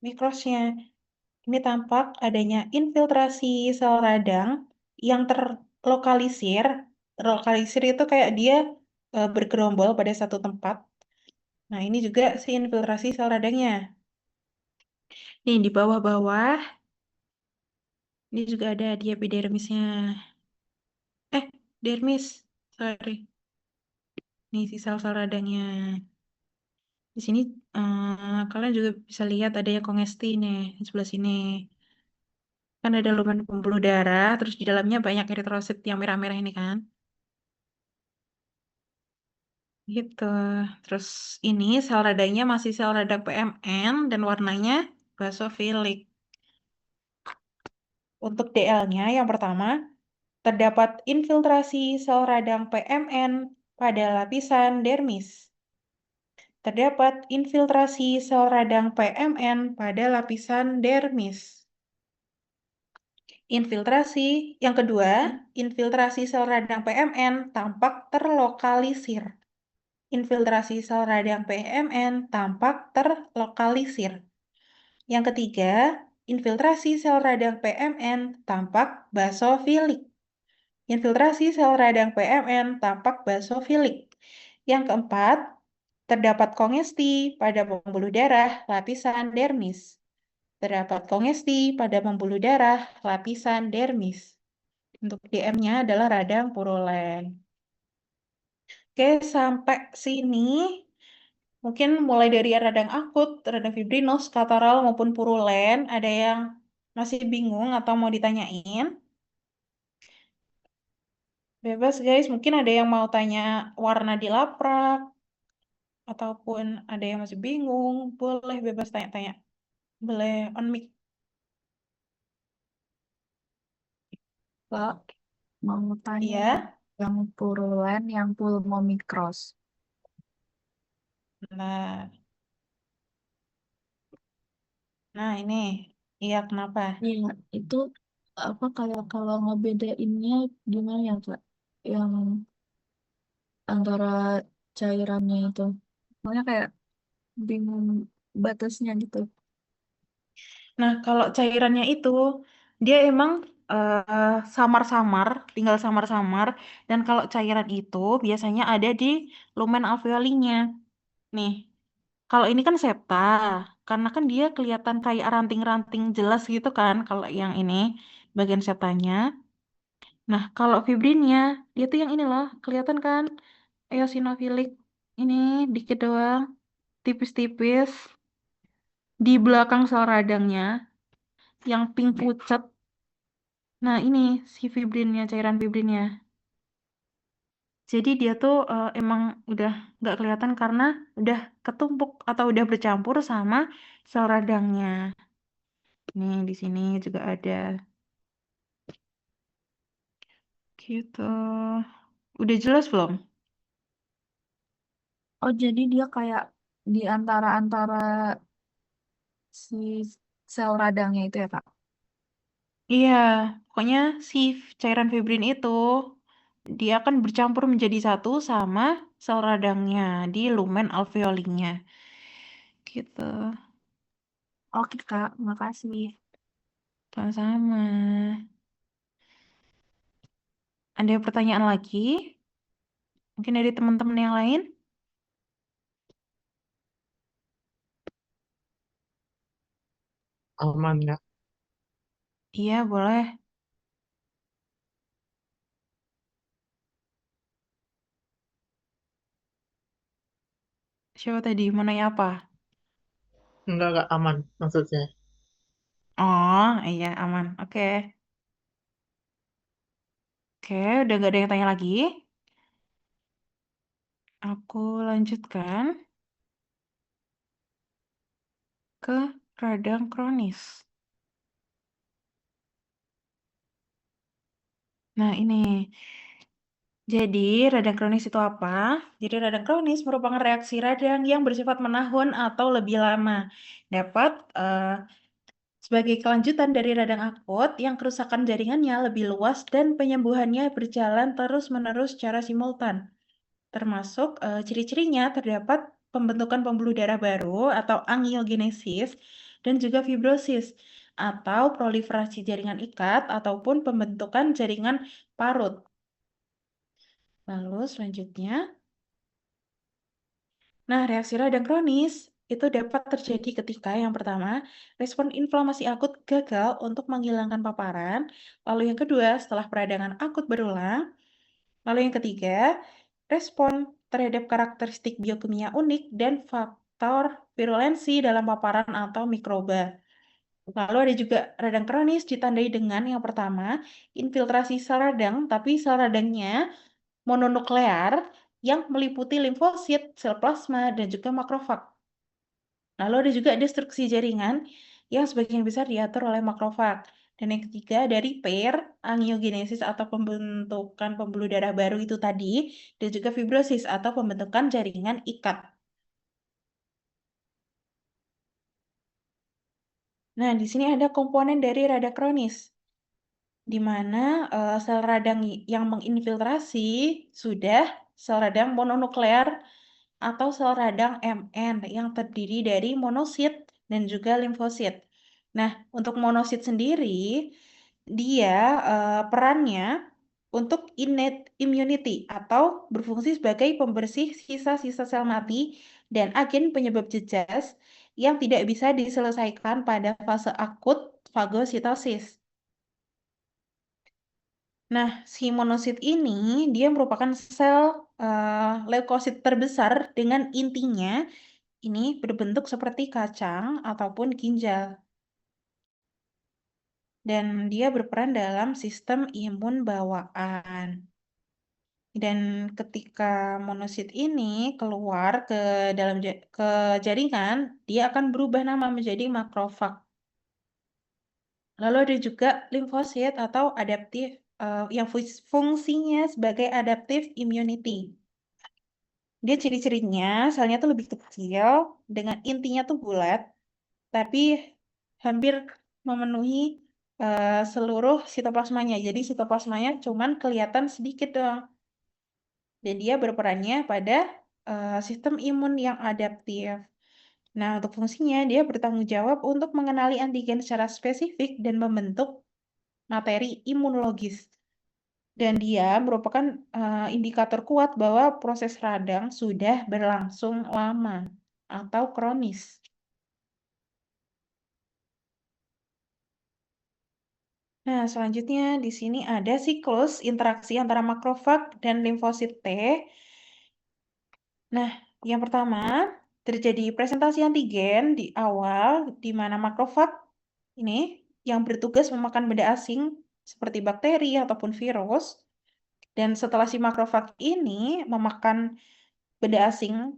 mikrosnya. Ini tampak adanya infiltrasi sel radang yang terlokalisir. Terlokalisir itu kayak dia bergerombol pada satu tempat. Nah, ini juga si infiltrasi sel radangnya. Nih, di bawah-bawah, ini juga ada di epidermisnya. Dermis. Sorry. Nih, si sel-sel radangnya. Di sini kalian juga bisa lihat ada yang kongesti nih, di sebelah sini. Kan ada lumen pembuluh darah, terus di dalamnya banyak eritrosit yang merah-merah ini kan. Gitu. Terus ini sel radangnya masih sel radang PMN dan warnanya basofilik. Untuk DL-nya yang pertama, terdapat infiltrasi sel radang PMN pada lapisan dermis. Terdapat infiltrasi sel radang PMN pada lapisan dermis. Infiltrasi yang kedua, infiltrasi sel radang PMN tampak terlokalisir. Infiltrasi sel radang PMN tampak terlokalisir. Yang ketiga, infiltrasi sel radang PMN tampak basofilik. Infiltrasi sel radang PMN tampak basofilik. Yang keempat, terdapat kongesti pada pembuluh darah lapisan dermis. Terdapat kongesti pada pembuluh darah lapisan dermis. Untuk DM-nya adalah radang purulen. Oke, sampai sini mungkin mulai dari radang akut, radang fibrinus, kataral maupun purulen, ada yang masih bingung atau mau ditanyain? Bebas guys, mungkin ada yang mau tanya warna di laprak, ataupun ada yang masih bingung, boleh bebas tanya-tanya. Boleh on mic. Kak, mau tanya Iya. yang purulen, yang pulmomikros. Nah, nah ini. Iya, kenapa? Iya, itu apa kayak kalau ngebedainnya gimana ya, Kak? Yang antara cairannya itu. Soalnya kayak bingung batasnya gitu. Nah, kalau cairannya itu, dia emang samar-samar, tinggal samar-samar. Dan kalau cairan itu biasanya ada di lumen alveolinya. Nih, kalau ini kan septa, karena kan dia kelihatan kayak ranting-ranting jelas gitu kan, kalau yang ini, bagian septanya. Nah, kalau fibrinnya, dia tuh yang ini loh, kelihatan kan, eosinofilik. Ini dikit doang, tipis-tipis. Di belakang sel radangnya, yang pink pucat. Nah, ini si fibrinnya, cairan fibrinnya. Jadi dia tuh emang udah nggak kelihatan karena udah ketumpuk atau udah bercampur sama sel radangnya. Nih, di sini juga ada. Gitu. Udah jelas belum? Oh, jadi dia kayak di antara-antara si sel radangnya itu ya, Kak? Iya, pokoknya si cairan fibrin itu dia akan bercampur menjadi satu sama sel radangnya di lumen alveolinya. gitu. Oke, Kak. Makasih. Sama-sama. Ada pertanyaan lagi? Mungkin dari teman-teman yang lain? Aman ya. Iya, boleh. Siapa tadi? Mau nanya apa? Enggak aman maksudnya. Oh, iya, aman. Oke. Oke, udah nggak ada yang tanya lagi. Aku lanjutkan ke radang kronis. Nah, ini. Jadi, radang kronis itu apa? Jadi, radang kronis merupakan reaksi radang yang bersifat menahun atau lebih lama. Dapat sebagai kelanjutan dari radang akut yang kerusakan jaringannya lebih luas dan penyembuhannya berjalan terus-menerus secara simultan. Termasuk ciri-cirinya terdapat pembentukan pembuluh darah baru atau angiogenesis dan juga fibrosis atau proliferasi jaringan ikat ataupun pembentukan jaringan parut. Lalu selanjutnya, nah reaksi radang kronis itu dapat terjadi ketika yang pertama, respon inflamasi akut gagal untuk menghilangkan paparan, lalu yang kedua, setelah peradangan akut berulang, lalu yang ketiga, respon terhadap karakteristik biokimia unik dan faktor virulensi dalam paparan atau mikroba. Lalu ada juga radang kronis ditandai dengan yang pertama, infiltrasi sel radang, tapi sel radangnya mononuklear yang meliputi limfosit, sel plasma, dan juga makrofag. Lalu ada juga destruksi jaringan yang sebagian besar diatur oleh makrofag. Dan yang ketiga dari repair, angiogenesis atau pembentukan pembuluh darah baru itu tadi, dan juga fibrosis atau pembentukan jaringan ikat. Nah, di sini ada komponen dari radang kronis, di mana sel radang yang menginfiltrasi sudah sel radang mononuklear atau sel radang MN yang terdiri dari monosit dan juga limfosit. Nah, untuk monosit sendiri, dia perannya untuk innate immunity atau berfungsi sebagai pembersih sisa-sisa sel mati dan agen penyebab jejas yang tidak bisa diselesaikan pada fase akut fagositosis. Nah, si monosit ini dia merupakan sel leukosit terbesar dengan intinya ini berbentuk seperti kacang ataupun ginjal. Dan dia berperan dalam sistem imun bawaan. Dan ketika monosit ini keluar ke dalam ke jaringan, dia akan berubah nama menjadi makrofag. Lalu ada juga limfosit atau adaptif yang fungsinya sebagai adaptive immunity. Dia ciri-cirinya selnya tuh lebih kecil dengan intinya tuh bulat, tapi hampir memenuhi seluruh sitoplasmanya. Jadi sitoplasmanya cuman kelihatan sedikit doang. Dan dia berperannya pada sistem imun yang adaptif. Nah, untuk fungsinya, dia bertanggung jawab untuk mengenali antigen secara spesifik dan membentuk materi imunologis. Dan dia merupakan indikator kuat bahwa proses radang sudah berlangsung lama atau kronis. Nah, selanjutnya di sini ada siklus interaksi antara makrofag dan limfosit T. Nah, yang pertama terjadi presentasi antigen di awal di mana makrofag ini yang bertugas memakan benda asing seperti bakteri ataupun virus. Dan setelah si makrofag ini memakan benda asing,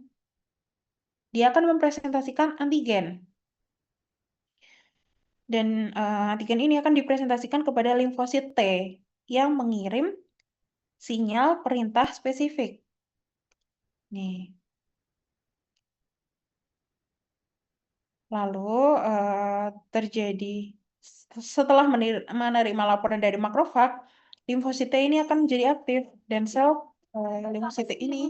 dia akan mempresentasikan antigen. Dan antigen ini akan dipresentasikan kepada limfosit T yang mengirim sinyal perintah spesifik. Nih. Lalu terjadi setelah menerima laporan dari makrofag, limfosit T ini akan menjadi aktif dan sel limfosit T ini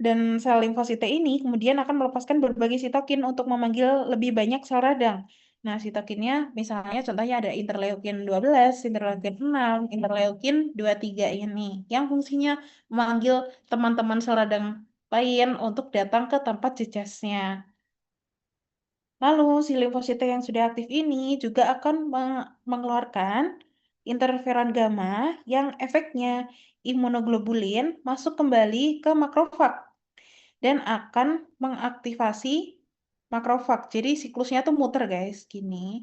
Dan sel limfosite ini kemudian akan melepaskan berbagai sitokin untuk memanggil lebih banyak sel radang. Nah, sitokinnya misalnya contohnya ada interleukin 12, interleukin 6, interleukin 23 ini yang fungsinya memanggil teman-teman sel radang lain untuk datang ke tempat jejasnya. Lalu si limfosite yang sudah aktif ini juga akan mengeluarkan interferon gamma yang efeknya imunoglobulin masuk kembali ke makrofag dan akan mengaktifasi makrofag. Jadi siklusnya tuh muter guys, gini.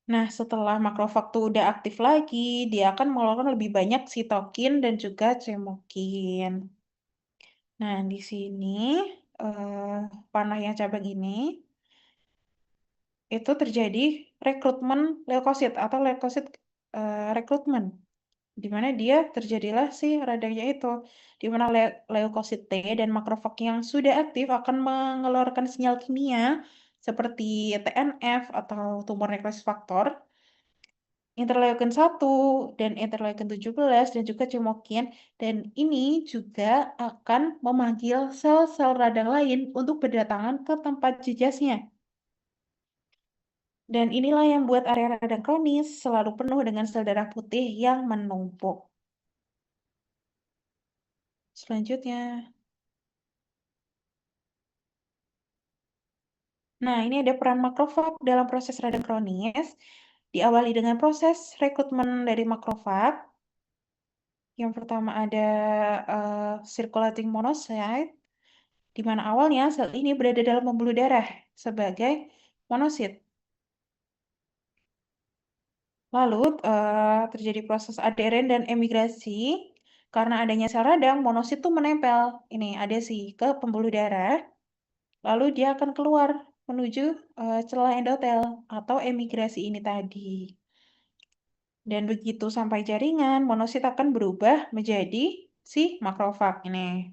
Nah, setelah makrofag tuh udah aktif lagi, dia akan mengeluarkan lebih banyak sitokin dan juga cemokin. Nah, di sini panah yang cabang ini itu terjadi rekrutmen leukosit atau leukosit rekrutmen, di mana dia terjadilah si radangnya itu, di mana leukosit T dan makrofag yang sudah aktif akan mengeluarkan sinyal kimia seperti TNF atau tumor necrosis factor, interleukin 1 dan interleukin 17 dan juga cemokin, dan ini juga akan memanggil sel-sel radang lain untuk berdatangan ke tempat jejasnya. Dan inilah yang buat area radang kronis selalu penuh dengan sel darah putih yang menumpuk. Selanjutnya. Nah, ini ada peran makrofag dalam proses radang kronis. Diawali dengan proses rekrutmen dari makrofag. Yang pertama ada circulating monocyte, di mana awalnya sel ini berada dalam pembuluh darah sebagai monosit. Lalu terjadi proses aderen dan emigrasi. Karena adanya sel radang, monosit tuh menempel ini adesi ke pembuluh darah. Lalu dia akan keluar menuju celah endotel atau emigrasi ini tadi. Dan begitu sampai jaringan, monosit akan berubah menjadi si makrofag ini.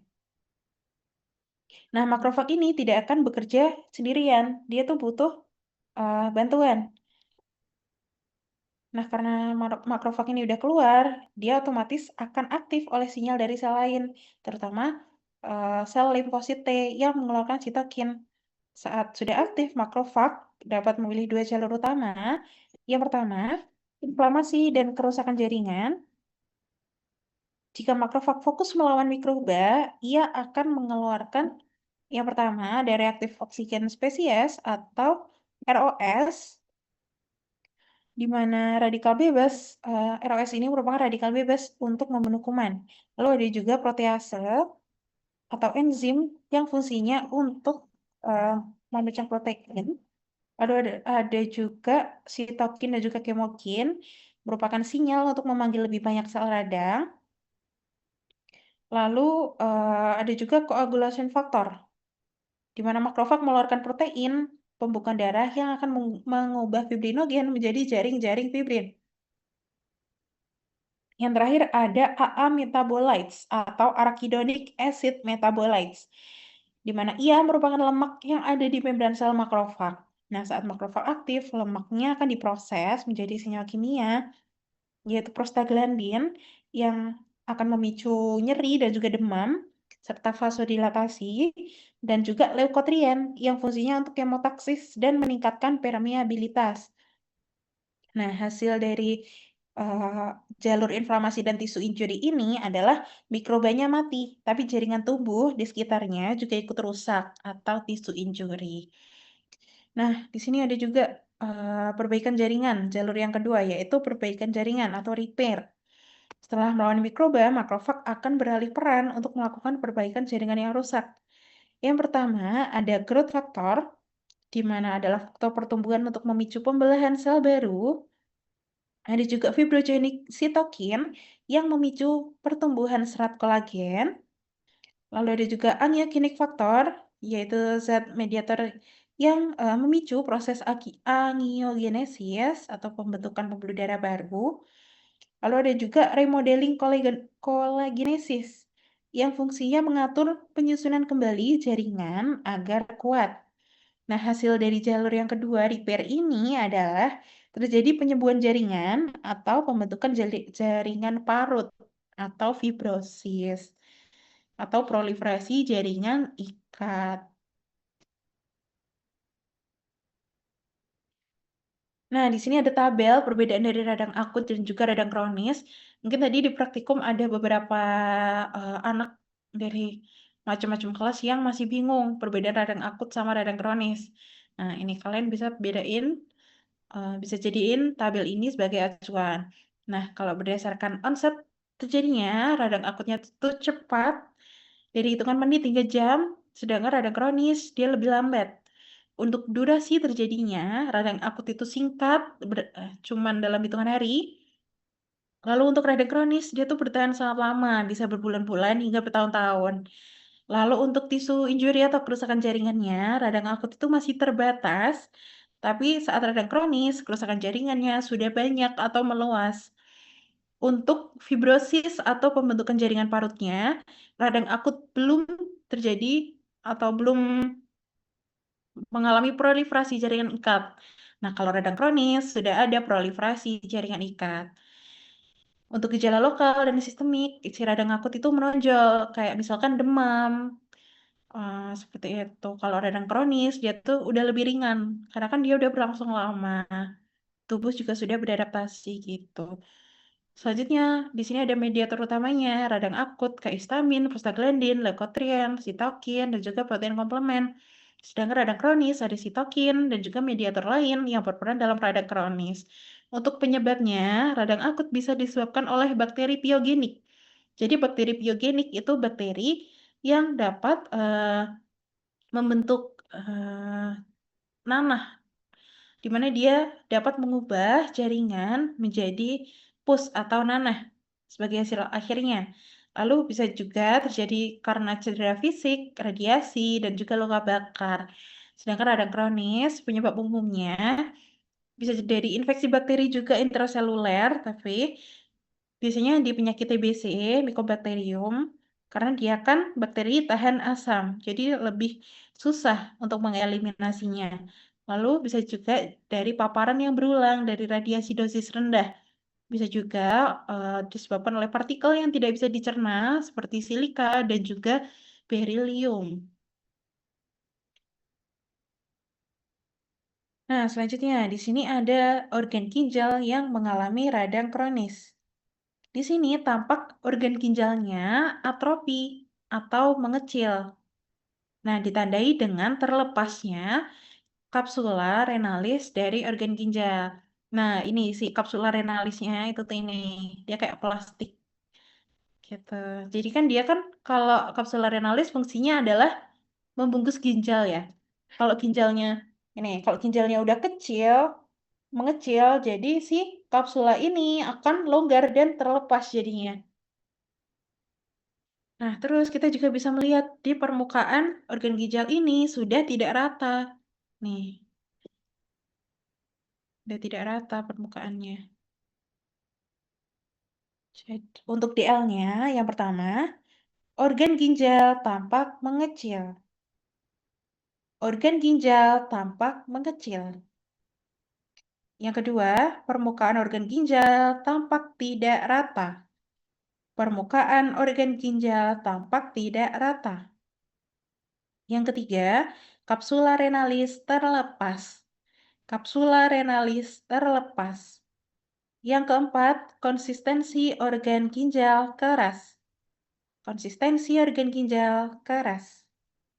Nah, makrofag ini tidak akan bekerja sendirian. Dia tuh butuh bantuan. Nah, karena makrofag ini udah keluar, dia otomatis akan aktif oleh sinyal dari sel lain, terutama sel limfosit T yang mengeluarkan sitokin. Saat sudah aktif, makrofag dapat memilih dua jalur utama. Yang pertama, inflamasi dan kerusakan jaringan. Jika makrofag fokus melawan mikroba, ia akan mengeluarkan yang pertama ada reaktif oksigen spesies atau ROS, di mana radikal bebas, ROS ini merupakan radikal bebas untuk membunuh kuman. Lalu ada juga protease atau enzim yang fungsinya untuk memecah protein. Lalu ada juga sitokin dan juga kemokin, merupakan sinyal untuk memanggil lebih banyak sel radang. Lalu ada juga coagulation factor, di mana makrofag mengeluarkan protein pembukaan darah yang akan mengubah fibrinogen menjadi jaring-jaring fibrin. Yang terakhir ada AA metabolites atau arachidonic acid metabolites, di mana ia merupakan lemak yang ada di membran sel makrofag. Nah, saat makrofag aktif, lemaknya akan diproses menjadi senyawa kimia, yaitu prostaglandin, yang akan memicu nyeri dan juga demam, serta vasodilatasi, dan juga leukotrien, yang fungsinya untuk kemotaksis dan meningkatkan permeabilitas. Nah, hasil dari jalur inflamasi dan tisu injury ini adalah mikrobanya mati, tapi jaringan tubuh di sekitarnya juga ikut rusak atau tisu injury. Nah, di sini ada juga perbaikan jaringan, jalur yang kedua yaitu perbaikan jaringan atau repair. Setelah melawan mikroba, makrofag akan beralih peran untuk melakukan perbaikan jaringan yang rusak. Yang pertama, ada growth factor, di mana adalah faktor pertumbuhan untuk memicu pembelahan sel baru. Ada juga fibrogenic sitokin yang memicu pertumbuhan serat kolagen. Lalu ada juga angiogenic factor, yaitu zat mediator yang memicu proses angiogenesis atau pembentukan pembuluh darah baru. Lalu ada juga remodeling collagenesis yang fungsinya mengatur penyusunan kembali jaringan agar kuat. Nah, hasil dari jalur yang kedua, repair ini adalah terjadi penyembuhan jaringan atau pembentukan jaringan parut. atau fibrosis atau proliferasi jaringan ikat. Nah, di sini ada tabel perbedaan dari radang akut dan juga radang kronis. Mungkin tadi di praktikum ada beberapa anak dari macam-macam kelas yang masih bingung perbedaan radang akut sama radang kronis. Nah, ini kalian bisa bedain, bisa jadiin tabel ini sebagai acuan. Nah, kalau berdasarkan onset terjadinya radang akutnya itu cepat dari hitungan menit hingga jam, sedangkan radang kronis dia lebih lambat. Untuk durasi terjadinya, radang akut itu singkat, cuman dalam hitungan hari. Lalu untuk radang kronis, dia tuh bertahan sangat lama, bisa berbulan-bulan hingga bertahun-tahun. Lalu untuk tisu injury atau kerusakan jaringannya, radang akut itu masih terbatas, tapi saat radang kronis, kerusakan jaringannya sudah banyak atau meluas. Untuk fibrosis atau pembentukan jaringan parutnya, radang akut belum terjadi atau belum mengalami proliferasi jaringan ikat. Nah, kalau radang kronis sudah ada proliferasi jaringan ikat. Untuk gejala lokal dan sistemik, isi radang akut itu menonjol, kayak misalkan demam, seperti itu. Kalau radang kronis, dia tuh udah lebih ringan, karena kan dia udah berlangsung lama. Tubuh juga sudah beradaptasi gitu. Selanjutnya, di sini ada mediator utamanya, radang akut, kayak histamin, prostaglandin, leukotriene, sitokin, dan juga protein komplement. Sedangkan radang kronis ada sitokin dan juga mediator lain yang berperan dalam radang kronis. Untuk penyebabnya, radang akut bisa disebabkan oleh bakteri piogenik. Jadi bakteri piogenik itu bakteri yang dapat membentuk nanah di mana dia dapat mengubah jaringan menjadi pus atau nanah sebagai hasil akhirnya. Lalu bisa juga terjadi karena cedera fisik, radiasi, dan juga luka bakar. Sedangkan radang kronis, penyebab umumnya bisa dari infeksi bakteri juga intraseluler, tapi biasanya di penyakit TBC, Mycobacterium, karena dia kan bakteri tahan asam, jadi lebih susah untuk mengeliminasinya. Lalu bisa juga dari paparan yang berulang dari radiasi dosis rendah. Bisa juga disebabkan oleh partikel yang tidak bisa dicerna seperti silika dan juga berilium. Nah, selanjutnya di sini ada organ ginjal yang mengalami radang kronis. Di sini tampak organ ginjalnya atrofi atau mengecil. Nah, ditandai dengan terlepasnya kapsula renalis dari organ ginjal. Nah, ini si kapsula renalisnya itu tuh ini. Dia kayak plastik gitu. Jadi kan dia kan kalau kapsula renalis fungsinya adalah membungkus ginjal ya. Kalau ginjalnya kalau ginjalnya udah kecil, mengecil, jadi si kapsula ini akan longgar dan terlepas jadinya. Nah, terus kita juga bisa melihat di permukaan organ ginjal ini sudah tidak rata. Nih, sudah tidak rata permukaannya. Jadi, untuk DL-nya, yang pertama, organ ginjal tampak mengecil. Organ ginjal tampak mengecil. Yang kedua, permukaan organ ginjal tampak tidak rata. Permukaan organ ginjal tampak tidak rata. Yang ketiga, kapsula renalis terlepas. Kapsula renalis terlepas. Yang keempat, konsistensi organ ginjal keras. Konsistensi organ ginjal keras.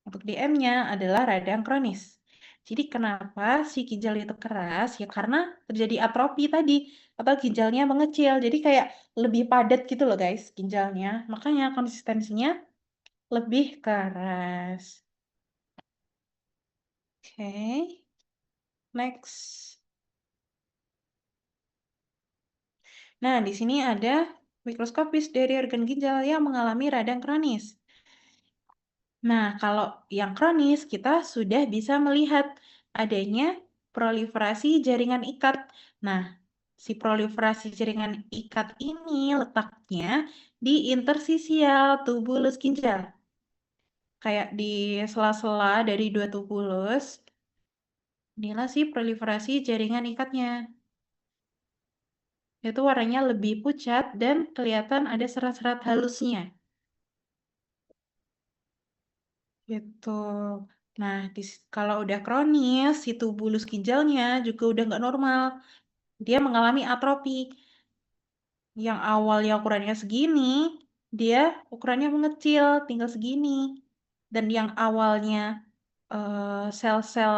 Untuk DM-nya adalah radang kronis. Jadi kenapa si ginjal itu keras? Ya karena terjadi atrofi tadi atau ginjalnya mengecil. Jadi kayak lebih padat gitu loh guys ginjalnya. Makanya konsistensinya lebih keras. Oke, next. Nah, di sini ada mikroskopis dari organ ginjal yang mengalami radang kronis. Nah, kalau yang kronis kita sudah bisa melihat adanya proliferasi jaringan ikat. Nah, si proliferasi jaringan ikat ini letaknya di intersisial tubulus ginjal. Kayak di sela-sela dari dua tubulus. Inilah si proliferasi jaringan ikatnya. Itu warnanya lebih pucat dan kelihatan ada serat-serat halusnya. Gitu. Nah, kalau udah kronis, si tubulus ginjalnya juga udah nggak normal. Dia mengalami atrofi. Yang awalnya ukurannya segini, dia ukurannya mengecil, tinggal segini. Dan yang awalnya sel-sel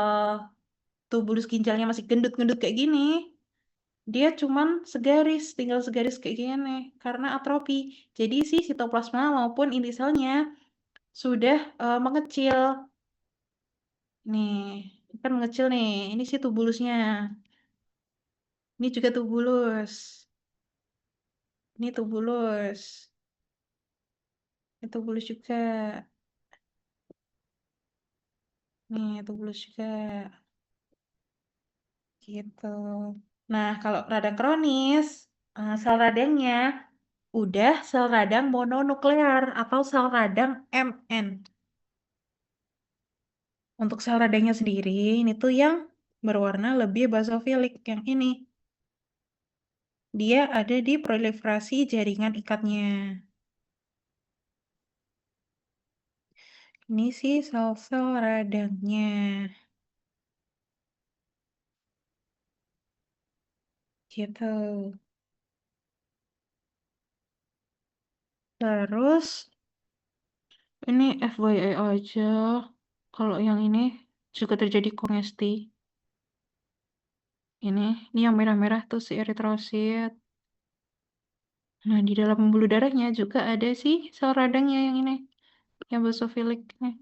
tubulus ginjalnya masih gendut-gendut kayak gini, dia cuman segaris, tinggal segaris kayak gini karena atrofi. Jadi si sitoplasma maupun inti selnya sudah mengecil. Nih, kan mengecil nih. Ini si tubulusnya. Ini juga tubulus. Ini tubulus. Ini tubulus juga. Nih, tubulus juga. Gitu. Nah, kalau radang kronis, sel radangnya udah sel radang mononuklear atau sel radang MN. Untuk sel radangnya sendiri, ini tuh yang berwarna lebih basofilik. Yang ini, dia ada di proliferasi jaringan ikatnya. Ini sih sel-sel radangnya. Gitu. Terus, ini FYI aja. Kalau yang ini juga terjadi kongesti. Ini yang merah-merah tuh si eritrosit. Nah, di dalam pembuluh darahnya juga ada sih sel radangnya yang ini, yang basofilik nih.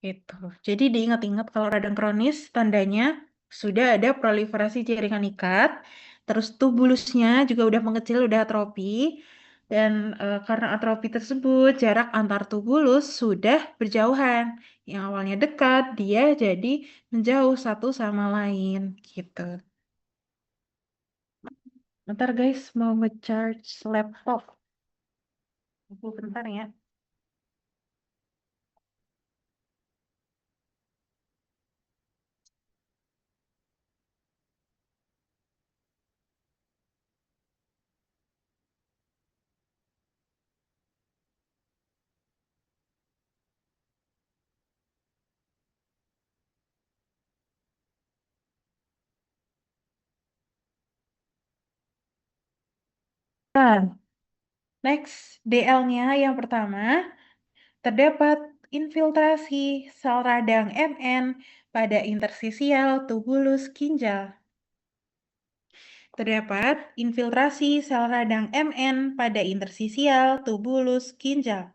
Gitu. Jadi diingat-ingat kalau radang kronis tandanya sudah ada proliferasi jaringan ikat, terus tubulusnya juga udah mengecil, udah atrofi, dan karena atrofi tersebut jarak antar tubulus sudah berjauhan. Yang awalnya dekat, dia jadi menjauh satu sama lain, gitu. Bentar guys, mau nge-charge laptop. Tunggu bentar ya. Nah, next, DL-nya yang pertama, terdapat infiltrasi sel radang MN pada intersisial tubulus ginjal. Terdapat infiltrasi sel radang MN pada intersisial tubulus ginjal.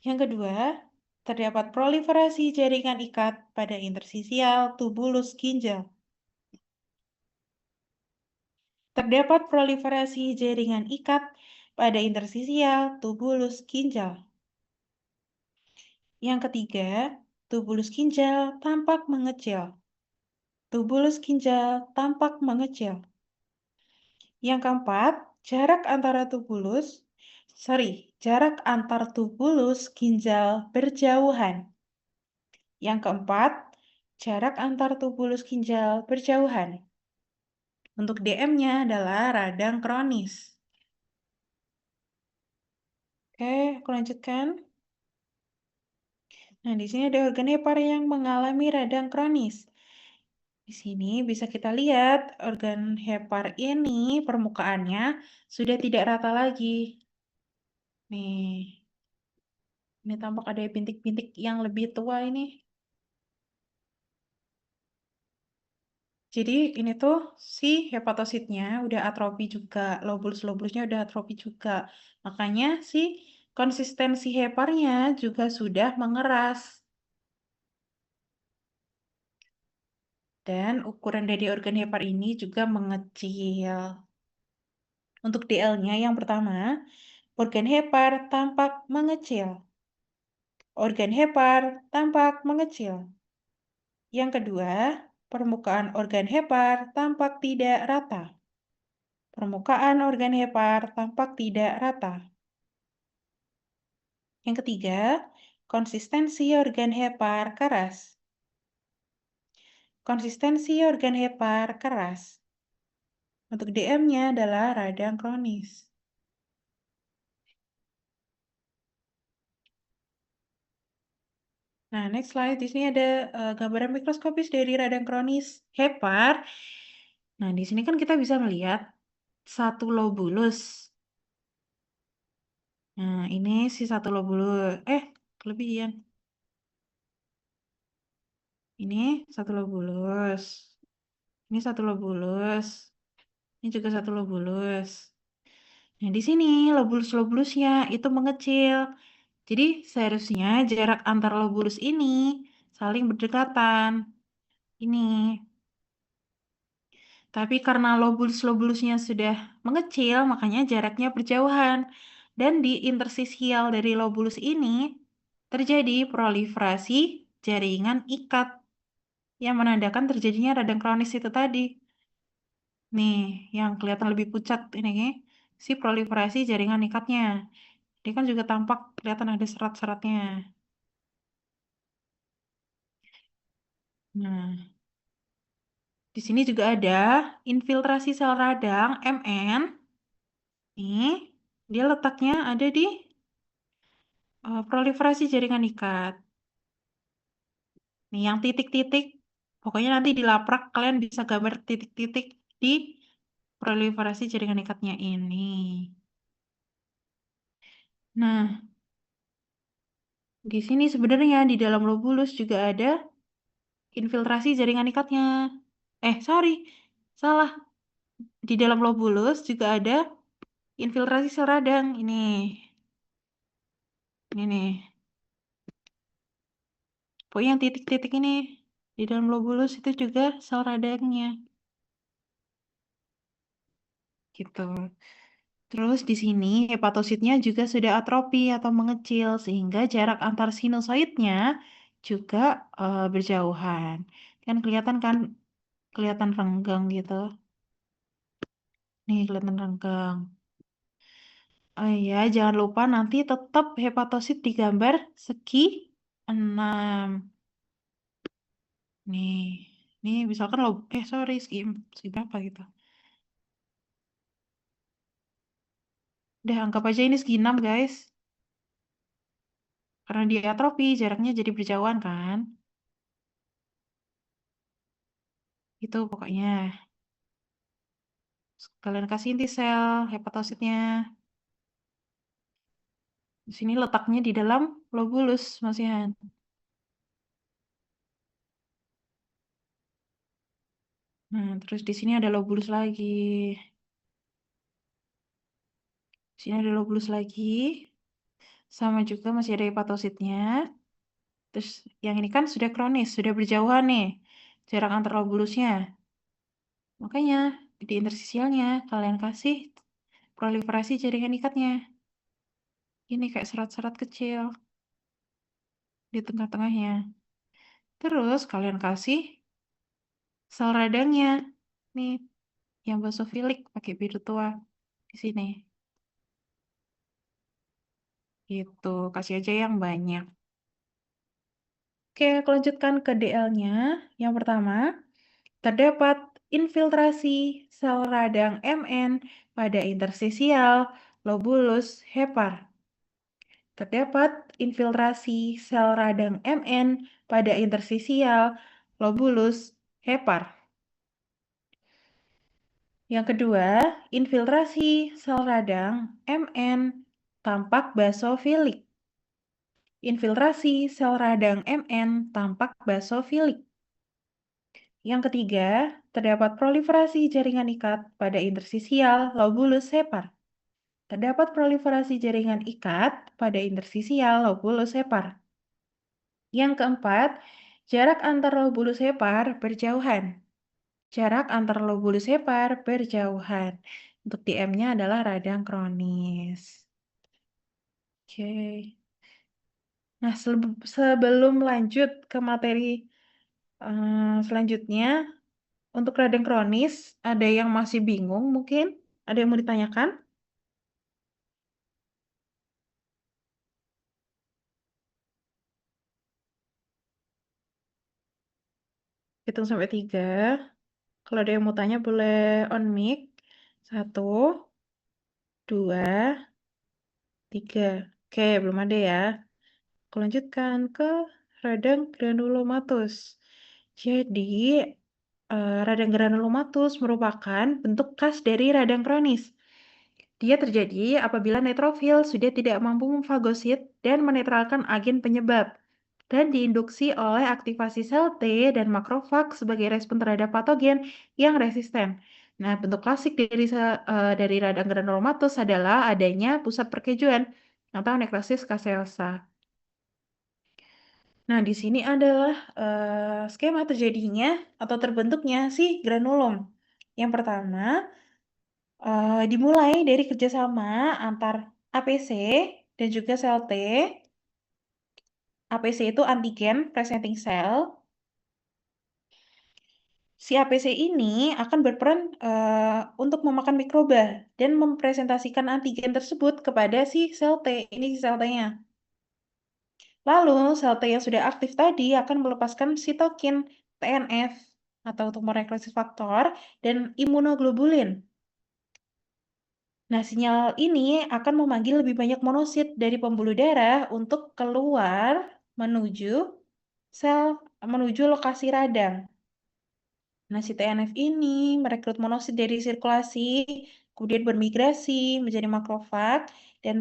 Yang kedua, terdapat proliferasi jaringan ikat pada intersisial tubulus ginjal. Terdapat proliferasi jaringan ikat pada intersisial tubulus ginjal. Yang ketiga, tubulus ginjal tampak mengecil. Tubulus ginjal tampak mengecil. Yang keempat, jarak antar tubulus ginjal berjauhan. Yang keempat, jarak antar tubulus ginjal berjauhan. Untuk DM-nya adalah radang kronis. Oke, aku lanjutkan. Nah, di sini ada organ hepar yang mengalami radang kronis. Di sini bisa kita lihat organ hepar ini permukaannya sudah tidak rata lagi. Nih, ini tampak ada bintik-bintik yang lebih tua ini. Jadi ini tuh si hepatositnya udah atrofi juga, lobulus-lobulusnya udah atrofi juga. Makanya si konsistensi heparnya juga sudah mengeras. Dan ukuran dari organ hepar ini juga mengecil. Untuk DL-nya yang pertama, organ hepar tampak mengecil. Organ hepar tampak mengecil. Yang kedua, permukaan organ hepar tampak tidak rata. Permukaan organ hepar tampak tidak rata. Yang ketiga, konsistensi organ hepar keras. konsistensi organ hepar keras. Untuk DM-nya adalah radang kronis. Nah, next slide. Di sini ada gambaran mikroskopis dari radang kronis hepar. Nah, di sini kan kita bisa melihat satu lobulus. Nah, ini si satu lobulus. Kelebihan. Ini satu lobulus. Ini satu lobulus. Ini juga satu lobulus. Nah, di sini lobulus-lobulusnya itu mengecil. Jadi, seharusnya jarak antar lobulus ini saling berdekatan. Ini. Tapi karena lobulus-lobulusnya sudah mengecil, makanya jaraknya berjauhan. Dan di intersisial dari lobulus ini terjadi proliferasi jaringan ikat yang menandakan terjadinya radang kronis itu tadi. Nih, yang kelihatan lebih pucat ini si proliferasi jaringan ikatnya. Dia kan juga tampak kelihatan ada serat-seratnya. Nah, di sini juga ada infiltrasi sel radang MN. Nih, dia letaknya ada di proliferasi jaringan ikat. Nih, yang titik-titik, pokoknya nanti di laprak kalian bisa gambar titik-titik di proliferasi jaringan ikatnya ini. Nah, di sini sebenarnya di dalam lobulus juga ada infiltrasi jaringan ikatnya. Sorry, salah. Di dalam lobulus juga ada infiltrasi sel radang. Ini nih. Pokoknya yang titik-titik ini di dalam lobulus itu juga sel radangnya. Gitu. Terus di sini hepatositnya juga sudah atrofi atau mengecil sehingga jarak antar sinusoidnya juga berjauhan. Kan kelihatan kan, kelihatan renggang gitu. Nih kelihatan renggang. Oh iya, jangan lupa nanti tetap hepatosit digambar segi 6. Nih, nih misalkan sorry, segi berapa gitu. Udah anggap aja ini segi 6 guys. Karena dia atrofi, jaraknya jadi berjauhan kan. Itu pokoknya. Kalian kasih inti sel hepatositnya. Di sini letaknya di dalam lobulus, Mas Ihan. Nah, terus di sini ada lobulus lagi. Di sini ada lobulus lagi. Sama juga masih ada hepatositnya. Terus yang ini kan sudah kronis, sudah berjauhan nih jarak antar lobulusnya. Makanya di intersisialnya kalian kasih proliferasi jaringan ikatnya. Ini kayak serat-serat kecil di tengah-tengahnya. Terus kalian kasih sel radangnya. Nih, yang basofilik pakai biru tua di sini. Gitu, kasih aja yang banyak. Oke, aku lanjutkan ke DL-nya. Yang pertama, terdapat infiltrasi sel radang MN pada intersisial lobulus hepar. Terdapat infiltrasi sel radang MN pada intersisial lobulus hepar. Yang kedua, infiltrasi sel radang MN tampak basofilik. Infiltrasi sel radang MN tampak basofilik. Yang ketiga, terdapat proliferasi jaringan ikat pada intersisial lobulus hepar. Terdapat proliferasi jaringan ikat pada intersisial lobulus hepar. Yang keempat, jarak antar lobulus hepar berjauhan. Jarak antar lobulus hepar berjauhan. Untuk DM-nya adalah radang kronis. Oke. Nah, sebelum lanjut ke materi selanjutnya, untuk radang kronis, ada yang masih bingung mungkin? Ada yang mau ditanyakan? Hitung sampai 3. Kalau ada yang mau tanya boleh on mic. 1, 2, 3. Oke, belum ada ya. Aku lanjutkan ke radang granulomatus. Jadi, radang granulomatus merupakan bentuk khas dari radang kronis. Dia terjadi apabila neutrofil sudah tidak mampu memfagosit dan menetralkan agen penyebab dan diinduksi oleh aktivasi sel T dan makrofag sebagai respon terhadap patogen yang resisten. Nah, bentuk klasik dari radang granulomatus adalah adanya pusat perkejuan atau nekrosis kaseosa. Nah, di sini adalah skema terjadinya atau terbentuknya si granulom. Yang pertama, dimulai dari kerjasama antar APC dan juga sel T. APC itu antigen presenting cell. Si APC ini akan berperan untuk memakan mikroba dan mempresentasikan antigen tersebut kepada si sel T. Ini si sel T-nya. Lalu, sel T yang sudah aktif tadi akan melepaskan sitokin TNF atau tumor necrosis factor dan imunoglobulin. Nah, sinyal ini akan memanggil lebih banyak monosit dari pembuluh darah untuk keluar menuju menuju lokasi radang. Nah, si TNF ini merekrut monosit dari sirkulasi, kemudian bermigrasi menjadi makrofag, dan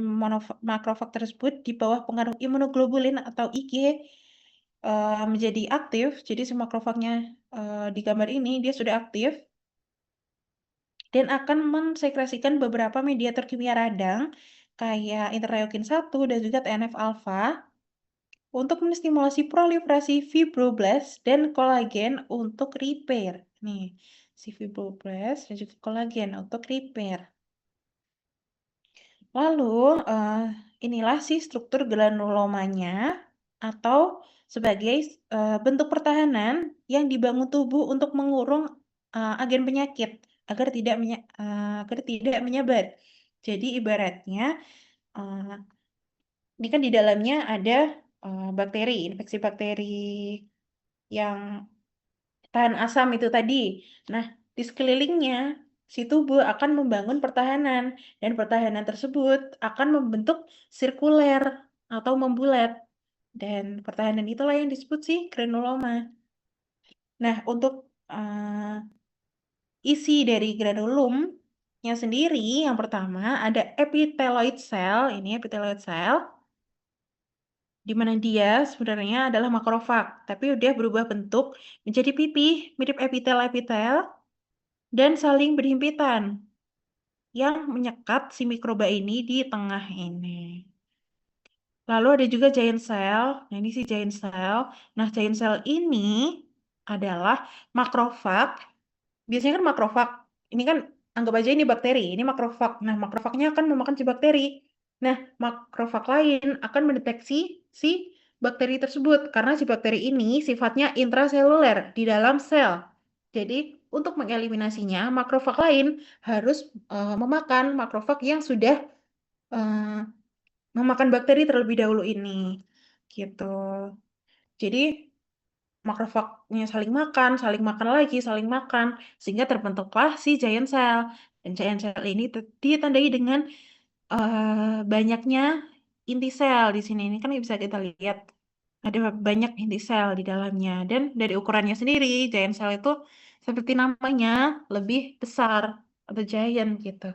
makrofag tersebut di bawah pengaruh imunoglobulin atau Ig menjadi aktif. Jadi si makrofagnya di gambar ini dia sudah aktif dan akan mensekresikan beberapa mediator kimia radang kayak interleukin 1 dan juga TNF-alfa untuk menstimulasi proliferasi fibroblast dan kolagen untuk repair. Nih, si fibroblast dan juga kolagen untuk repair. Lalu, inilah si struktur granulomanya atau sebagai bentuk pertahanan yang dibangun tubuh untuk mengurung agen penyakit agar tidak menyebar. Jadi ibaratnya ini kan di dalamnya ada bakteri, infeksi bakteri yang tahan asam itu tadi. Nah, di sekelilingnya si tubuh akan membangun pertahanan dan pertahanan tersebut akan membentuk sirkuler atau membulat. Dan pertahanan itulah yang disebut sih granuloma. Nah, untuk isi dari granulumnya sendiri, yang pertama ada epiteloid cell, ini epiteloid cell, di mana dia sebenarnya adalah makrofag, tapi udah berubah bentuk menjadi pipih, mirip epitel-epitel, dan saling berhimpitan yang menyekat si mikroba ini di tengah ini. Lalu ada juga giant cell. Nah, ini si giant cell. Nah, giant cell ini adalah makrofag. Biasanya kan makrofag. Ini kan anggap aja ini bakteri. Ini makrofag. Nah, makrofagnya akan memakan si bakteri. Nah, makrofag lain akan mendeteksi si bakteri tersebut karena si bakteri ini sifatnya intraseluler di dalam sel. Jadi, untuk mengeliminasinya, makrofag lain harus memakan makrofag yang sudah eh, memakan bakteri terlebih dahulu ini. Gitu. Jadi, makrofagnya saling makan lagi, saling makan, sehingga terbentuklah si giant cell. Dan giant cell ini ditandai dengan banyaknya inti sel di sini. Ini kan bisa kita lihat ada banyak inti sel di dalamnya. Dan dari ukurannya sendiri, giant cell itu seperti namanya lebih besar atau giant gitu.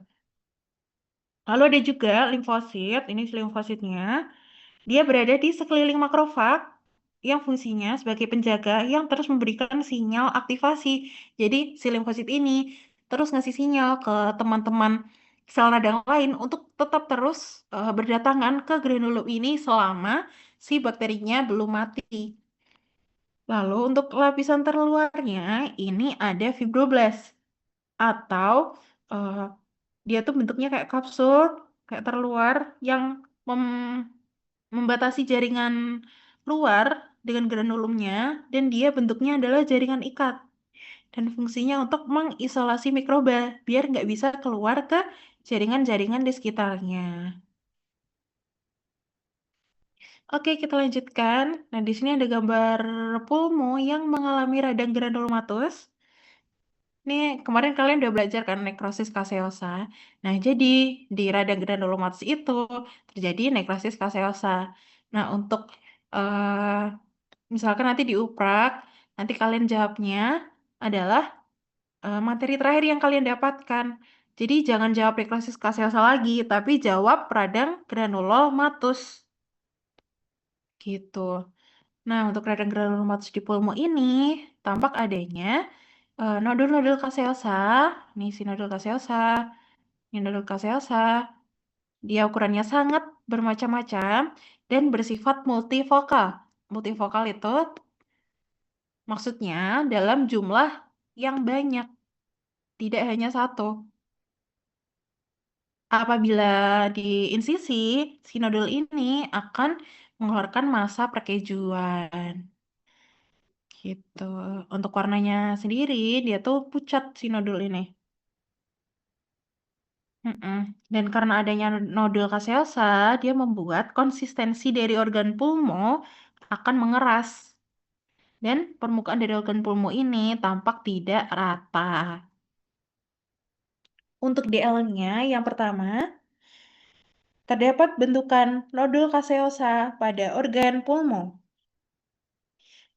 Lalu ada juga limfosit, ini si limfositnya. Dia berada di sekeliling makrofag yang fungsinya sebagai penjaga yang terus memberikan sinyal aktivasi. Jadi si limfosit ini terus ngasih sinyal ke teman-teman sel radang lain untuk tetap terus berdatangan ke granulom ini selama si bakterinya belum mati. Lalu untuk lapisan terluarnya ini ada fibroblast atau eh, dia tuh bentuknya kayak kapsul, kayak terluar yang membatasi jaringan luar dengan granulumnya dan dia bentuknya adalah jaringan ikat dan fungsinya untuk mengisolasi mikroba biar nggak bisa keluar ke jaringan-jaringan di sekitarnya. Oke, kita lanjutkan. Nah, di sini ada gambar pulmo yang mengalami radang granulomatus. Nih, kemarin kalian udah belajar kan nekrosis kaseosa. Nah, jadi di radang granulomatus itu terjadi nekrosis kaseosa. Nah, untuk eh, misalkan nanti diuprak, nanti kalian jawabnya adalah materi terakhir yang kalian dapatkan. Jadi jangan jawab nekrosis kaseosa lagi, tapi jawab radang granulomatus. Gitu. Nah, untuk radang granulomatus di pulmo ini tampak adanya nodul-nodul kaseosa. Nih si nodul kaseosa, ini nodul kaseosa. Dia ukurannya sangat bermacam-macam dan bersifat multivokal. Multivokal itu maksudnya dalam jumlah yang banyak, tidak hanya satu. Apabila di insisi, si nodul ini akan mengeluarkan massa perkejuan. Gitu. Untuk warnanya sendiri, dia tuh pucat si nodul ini. Mm-mm. Dan karena adanya nodul kaseosa, dia membuat konsistensi dari organ pulmo akan mengeras. Dan permukaan dari organ pulmo ini tampak tidak rata. Untuk DL-nya, yang pertama, terdapat bentukan nodul kaseosa pada organ pulmo.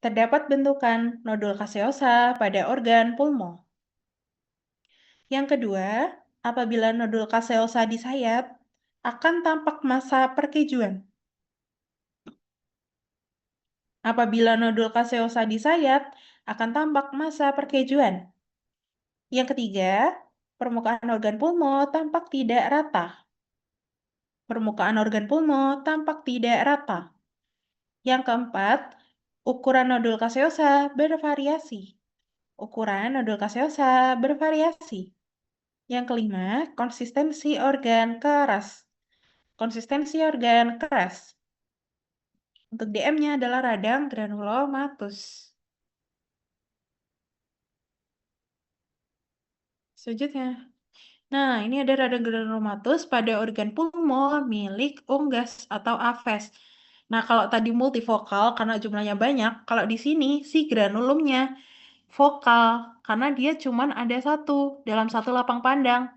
Terdapat bentukan nodul kaseosa pada organ pulmo. Yang kedua, apabila nodul kaseosa disayat, akan tampak massa perkejuan. Apabila nodul kaseosa disayat, akan tampak massa perkejuan. Yang ketiga, permukaan organ pulmo tampak tidak rata. Permukaan organ pulmo tampak tidak rata. Yang keempat, ukuran nodul kaseosa bervariasi. Ukuran nodul kaseosa bervariasi. Yang kelima, konsistensi organ keras. Konsistensi organ keras. Untuk DM-nya adalah radang granulomatus. Selanjutnya. Nah, ini ada radang granulomatus pada organ pulmo milik unggas atau aves. Nah, kalau tadi multivokal karena jumlahnya banyak, kalau di sini si granulumnya vokal karena dia cuma ada satu dalam satu lapang pandang.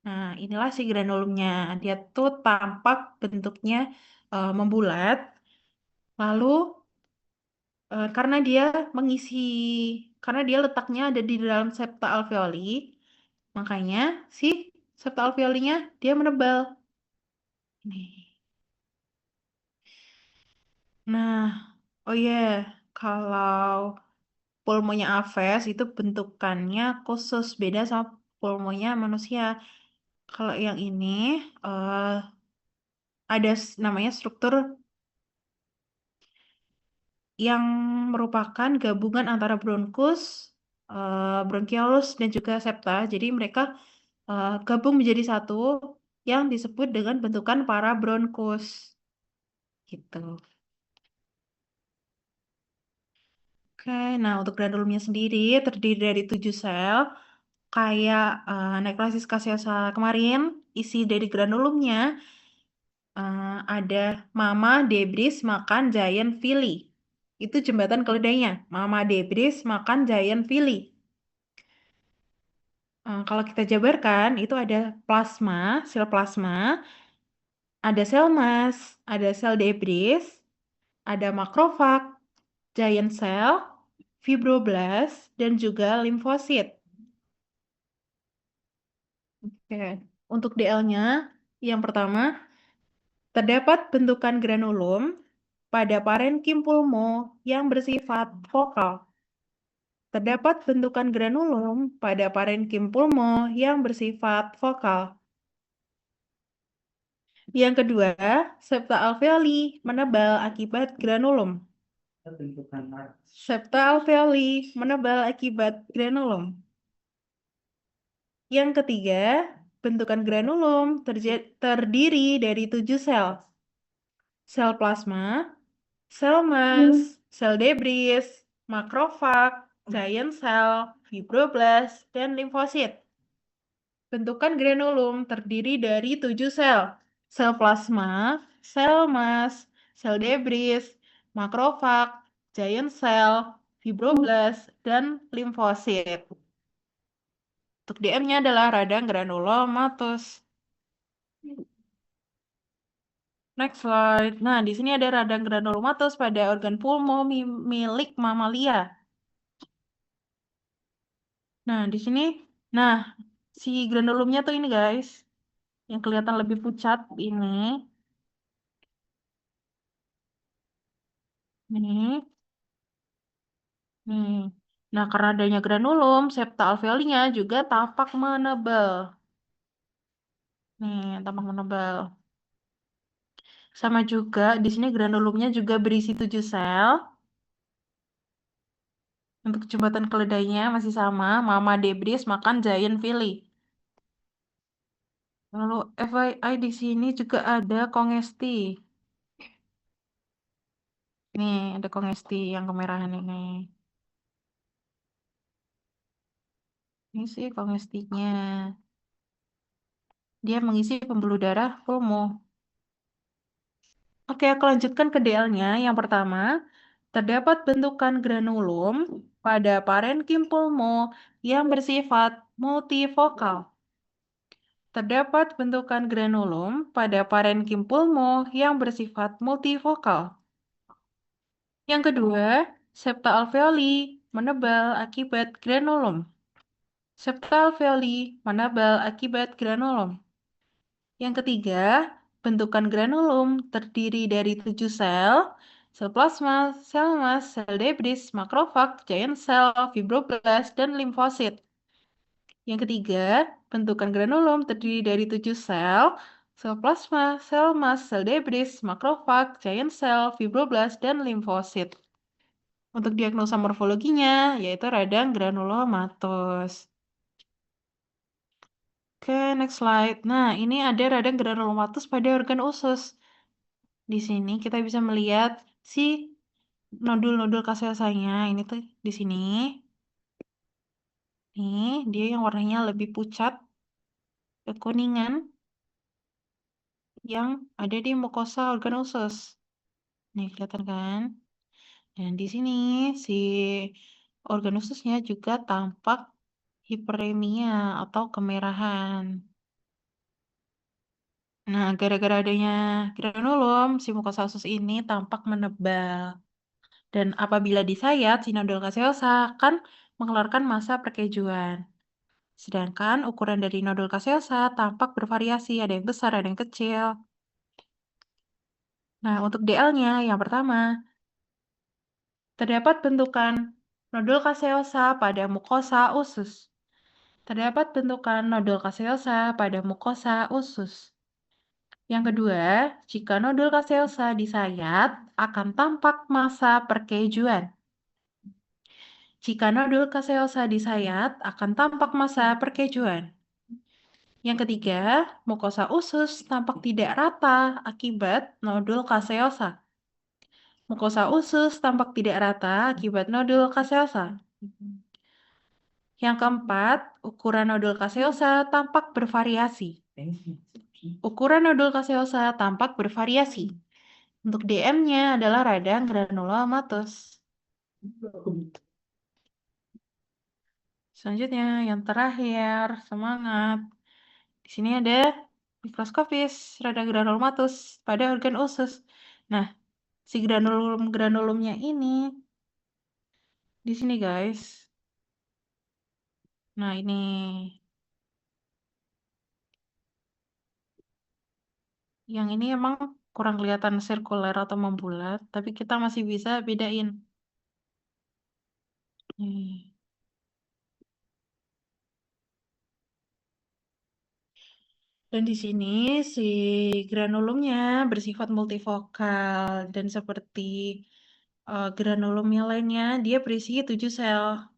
Nah, inilah si granulumnya. Dia tuh tampak bentuknya membulat. Lalu karena dia letaknya ada di dalam septa alveoli, makanya si septa alveolinya dia menebal. Nih. Nah, oh iya, kalau pulmonya aves itu bentukannya khusus beda sama pulmonya manusia. Kalau yang ini eh, ada namanya struktur yang merupakan gabungan antara bronkus, bronkiolus dan juga septa. Jadi mereka gabung menjadi satu yang disebut dengan bentukan parabronkus. Gitu. Oke, nah untuk granulumnya sendiri terdiri dari 7 sel. Kayak nekrosis kaseosa kemarin, isi dari granulumnya ada mama debris makan giant villi. Itu jembatan keledainya. Mama debris makan giant villi. Kalau kita jabarkan, itu ada plasma, sel plasma, ada sel mas, ada sel debris, ada makrofag, giant cell, fibroblast, dan juga limfosit. Oke. Untuk DL-nya, yang pertama, terdapat bentukan granulum pada parenkim pulmo yang bersifat vokal. Terdapat bentukan granulum pada parenkim pulmo yang bersifat vokal. Yang kedua, septa alveoli menebal akibat granulum. Septa alveoli menebal akibat granulum. Yang ketiga, bentukan granulum terdiri dari 7 sel. Sel plasma, sel mas, sel debris, makrofag, giant cell, fibroblast, dan limfosit. Bentukan granulum terdiri dari 7 sel. Sel plasma, sel mas, sel debris, makrofag, giant cell, fibroblast, dan limfosit. Untuk DM-nya adalah radang granulomatus. Next slide. Nah, di sini ada radang granulomatus pada organ pulmo milik mamalia. Nah, di sini, nah, si granulumnya tuh ini guys, yang kelihatan lebih pucat ini. Nih, nih. Nah, karena adanya granulum, septa alveolinya juga tampak menebal. Nih, tampak menebal. Sama juga, di sini granulumnya juga berisi 7 sel. Untuk jembatan keledainya masih sama, mama debris makan giant villi. Lalu FYI di sini juga ada kongesti. Nih, ada kongesti yang kemerahan ini. Ini sih kongestinya. Dia mengisi pembuluh darah pulmo. Oke, aku lanjutkan ke DL-nya. Yang pertama, terdapat bentukan granulum pada parenkim pulmo yang bersifat multivokal. Terdapat bentukan granulum pada parenkim pulmo yang bersifat multivokal. Yang kedua, septa alveoli menebal akibat granulum. Septa alveoli menebal akibat granulum. Yang ketiga, bentukan granulum terdiri dari 7 sel plasma, sel emas, sel debris, makrofag, giant cell, fibroblast, dan limfosit. Yang ketiga, bentukan granulum terdiri dari 7 sel plasma, sel emas, sel debris, makrofag, giant cell, fibroblast, dan limfosit. Untuk diagnosa morfologinya, yaitu radang granulomatus. Oke, next slide. Nah, ini ada radang granulomatus pada organ usus. Di sini kita bisa melihat si nodul-nodul kaseosanya. Ini tuh di sini. Nih, dia yang warnanya lebih pucat, kekuningan, yang ada di mukosa organ usus. Nih, kelihatan kan? Dan di sini si organ ususnya juga tampak hiperemia atau kemerahan. Nah, gara-gara adanya granulum, si mukosa usus ini tampak menebal. Dan apabila disayat, si nodul kaseosa akan mengeluarkan massa perkejuan. Sedangkan ukuran dari nodul kaseosa tampak bervariasi, ada yang besar, ada yang kecil. Nah, untuk DL-nya, yang pertama, terdapat bentukan nodul kaseosa pada mukosa usus. Terdapat bentukan nodul kaseosa pada mukosa usus. Yang kedua, jika nodul kaseosa disayat, akan tampak massa perkejuan. Jika nodul kaseosa disayat, akan tampak massa perkejuan. Yang ketiga, mukosa usus tampak tidak rata akibat nodul kaseosa. Mukosa usus tampak tidak rata akibat nodul kaseosa. Yang keempat, ukuran nodul kaseosa tampak bervariasi. Ukuran nodul kaseosa tampak bervariasi. Untuk DM-nya adalah radang granulomatus. Selanjutnya, yang terakhir, semangat. Di sini ada mikroskopis radang granulomatus pada organ usus. Nah, si granulumnya ini di sini guys. Nah, ini yang ini emang kurang kelihatan sirkuler atau membulat, tapi kita masih bisa bedain. Nih. Dan di sini si granulumnya bersifat multivokal dan seperti granulum yang lainnya, dia berisi 7 sel.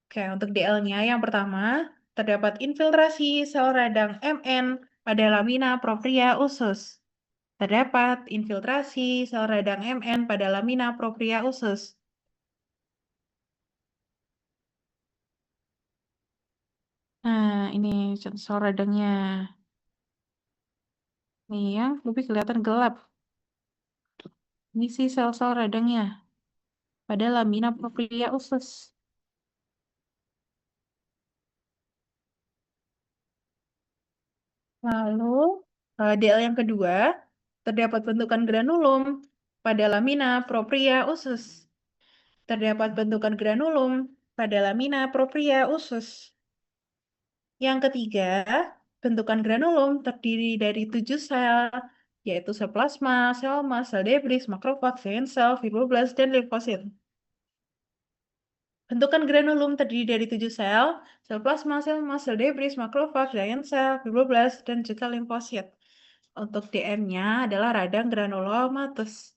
Oke, untuk DL-nya yang pertama, terdapat infiltrasi sel radang MN pada lamina propria usus. Terdapat infiltrasi sel radang MN pada lamina propria usus. Nah, ini sel radangnya. Nih ya, lebih kelihatan gelap. Ngisi sel-sel radangnya pada lamina propria usus. Lalu, DL yang kedua, terdapat bentukan granulum pada lamina propria usus. Terdapat bentukan granulum pada lamina propria usus. Yang ketiga, bentukan granulum terdiri dari 7 sel, yaitu sel plasma, sel emas, sel debris, makrofag, giant cell, fibroblas, dan limfosit. Bentukan granulum terdiri dari 7 sel plasma, sel emas, sel debris, makrofag, giant cell, fibroblas, dan juga limfosit. Untuk DM-nya adalah radang granulomatous.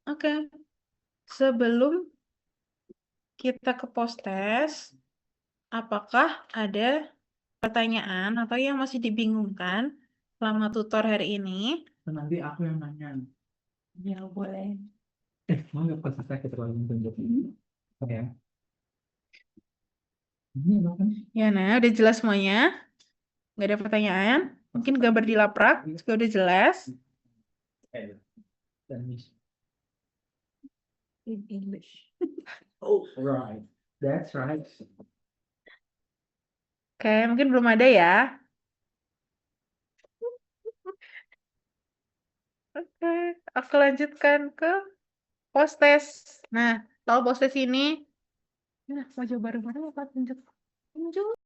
Oke, sebelum kita ke post-test, apakah ada pertanyaan atau yang masih dibingungkan selama tutor hari ini? Nanti aku yang nanya. Ya, boleh. Mau nggak pas saya terlalu tunjuk? Oke ya. Ini apa kan? Ya, nah, udah jelas semuanya? Nggak ada pertanyaan? Mungkin gambar di laprak juga udah jelas. Dan Miss. In English. Oh, right. That's right. Oke, mungkin belum ada ya. Oke, aku lanjutkan ke post-test. Nah, tahu post-test ini? Nah, mau coba bareng-bareng apa? Tunjuk. Tunjuk.